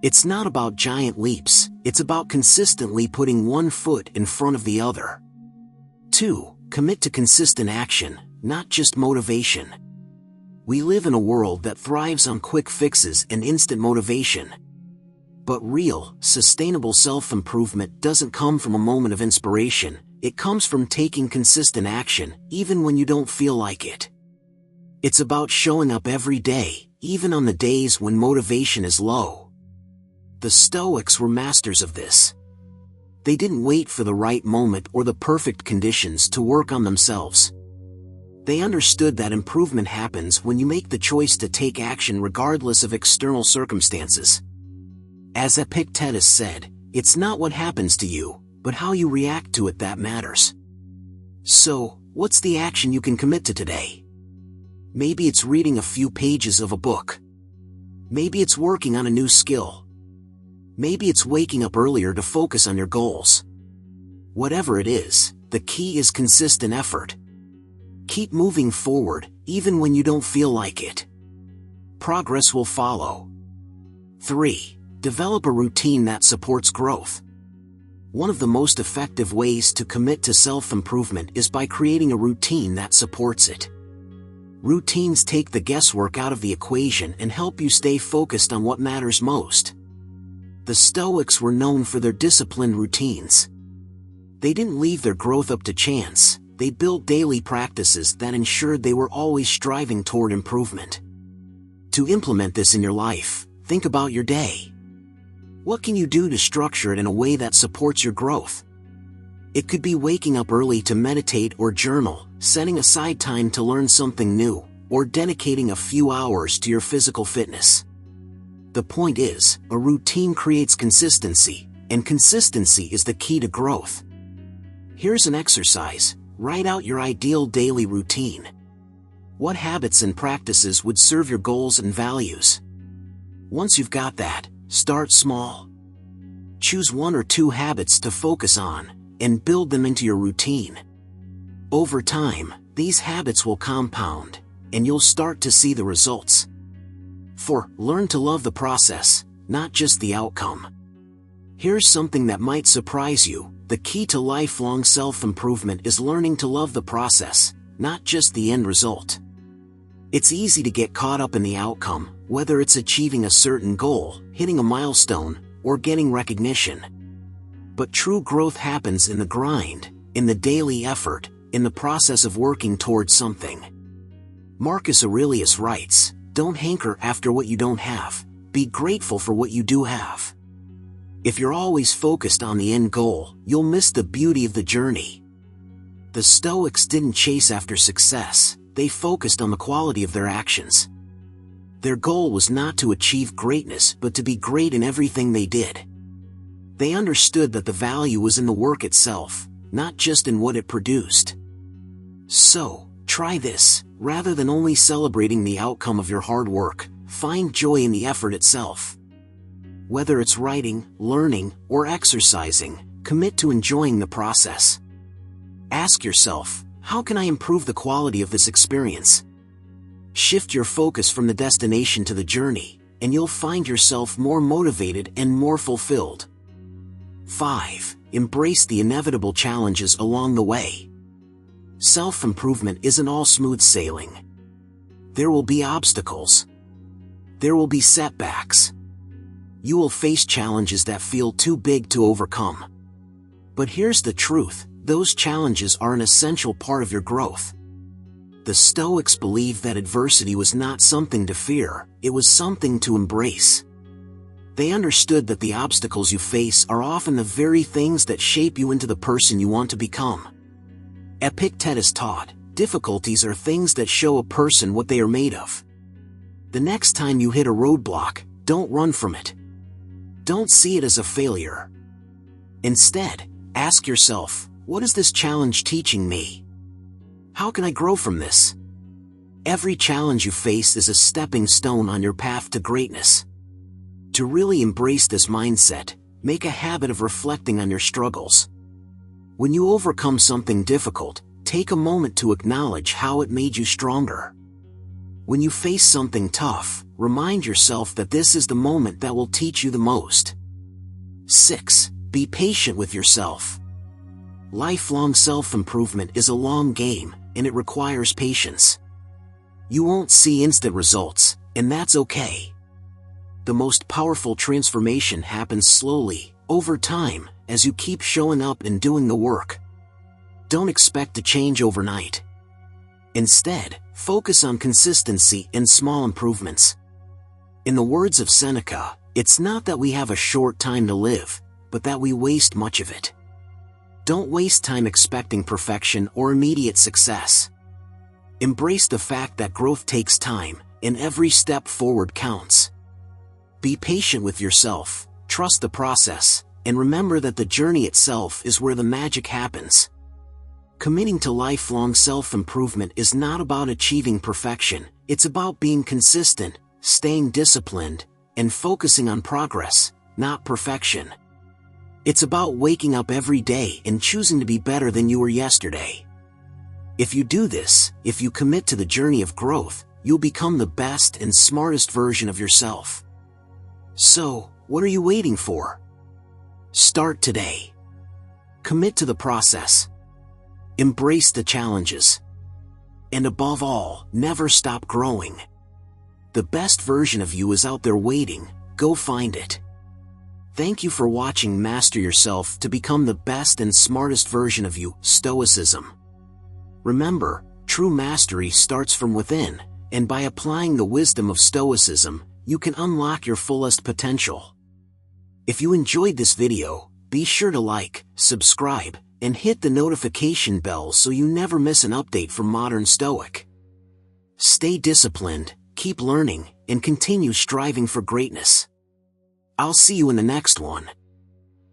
[SPEAKER 1] It's not about giant leaps, it's about consistently putting one foot in front of the other. 2. Commit to consistent action, not just motivation. We live in a world that thrives on quick fixes and instant motivation. But real, sustainable self-improvement doesn't come from a moment of inspiration, it comes from taking consistent action, even when you don't feel like it. It's about showing up every day, even on the days when motivation is low. The Stoics were masters of this. They didn't wait for the right moment or the perfect conditions to work on themselves. They understood that improvement happens when you make the choice to take action regardless of external circumstances. As Epictetus said, it's not what happens to you, but how you react to it that matters. So, what's the action you can commit to today? Maybe it's reading a few pages of a book. Maybe it's working on a new skill. Maybe it's waking up earlier to focus on your goals. Whatever it is, the key is consistent effort. Keep moving forward, even when you don't feel like it. Progress will follow. 3. Develop a routine that supports growth. One of the most effective ways to commit to self-improvement is by creating a routine that supports it. Routines take the guesswork out of the equation and help you stay focused on what matters most. The Stoics were known for their disciplined routines. They didn't leave their growth up to chance, they built daily practices that ensured they were always striving toward improvement. To implement this in your life, think about your day. What can you do to structure it in a way that supports your growth? It could be waking up early to meditate or journal, setting aside time to learn something new, or dedicating a few hours to your physical fitness. The point is, a routine creates consistency, and consistency is the key to growth. Here's an exercise. Write out your ideal daily routine. What habits and practices would serve your goals and values? Once you've got that, start small. Choose 1 or 2 habits to focus on, and build them into your routine. Over time, these habits will compound, and you'll start to see the results. 4. Learn to love the process, not just the outcome. Here's something that might surprise you. The key to lifelong self-improvement is learning to love the process, not just the end result. It's easy to get caught up in the outcome, whether it's achieving a certain goal, hitting a milestone, or getting recognition. But true growth happens in the grind, in the daily effort, in the process of working towards something. Marcus Aurelius writes, "Don't hanker after what you don't have, be grateful for what you do have." If you're always focused on the end goal, you'll miss the beauty of the journey. The Stoics didn't chase after success, they focused on the quality of their actions. Their goal was not to achieve greatness but to be great in everything they did. They understood that the value was in the work itself, not just in what it produced. So, try this. Rather than only celebrating the outcome of your hard work, find joy in the effort itself. Whether it's writing, learning, or exercising, commit to enjoying the process. Ask yourself, how can I improve the quality of this experience? Shift your focus from the destination to the journey, and you'll find yourself more motivated and more fulfilled. 5. Embrace the inevitable challenges along the way. Self-improvement isn't all smooth sailing. There will be obstacles. There will be setbacks. You will face challenges that feel too big to overcome. But here's the truth, those challenges are an essential part of your growth. The Stoics believed that adversity was not something to fear, it was something to embrace. They understood that the obstacles you face are often the very things that shape you into the person you want to become. Epictetus taught, difficulties are things that show a person what they are made of. The next time you hit a roadblock, don't run from it. Don't see it as a failure. Instead, ask yourself, what is this challenge teaching me? How can I grow from this? Every challenge you face is a stepping stone on your path to greatness. To really embrace this mindset, make a habit of reflecting on your struggles. When you overcome something difficult, take a moment to acknowledge how it made you stronger. When you face something tough, remind yourself that this is the moment that will teach you the most. 6. Be patient with yourself. Lifelong self-improvement is a long game, and it requires patience. You won't see instant results, and that's okay. The most powerful transformation happens slowly, over time, as you keep showing up and doing the work. Don't expect to change overnight. Instead, focus on consistency and small improvements. In the words of Seneca, it's not that we have a short time to live, but that we waste much of it. Don't waste time expecting perfection or immediate success. Embrace the fact that growth takes time, and every step forward counts. Be patient with yourself, trust the process, and remember that the journey itself is where the magic happens. Committing to lifelong self-improvement is not about achieving perfection, it's about being consistent, staying disciplined, and focusing on progress, not perfection. It's about waking up every day and choosing to be better than you were yesterday. If you do this, if you commit to the journey of growth, you'll become the best and smartest version of yourself. So, what are you waiting for? Start today. Commit to the process. Embrace the challenges. And above all, never stop growing. The best version of you is out there waiting, go find it. Thank you for watching Master Yourself to become the best and smartest version of you, Stoicism. Remember, true mastery starts from within, and by applying the wisdom of Stoicism, you can unlock your fullest potential. If you enjoyed this video, be sure to like, subscribe, and hit the notification bell so you never miss an update from Modern Stoic. Stay disciplined, keep learning, and continue striving for greatness. I'll see you in the next one.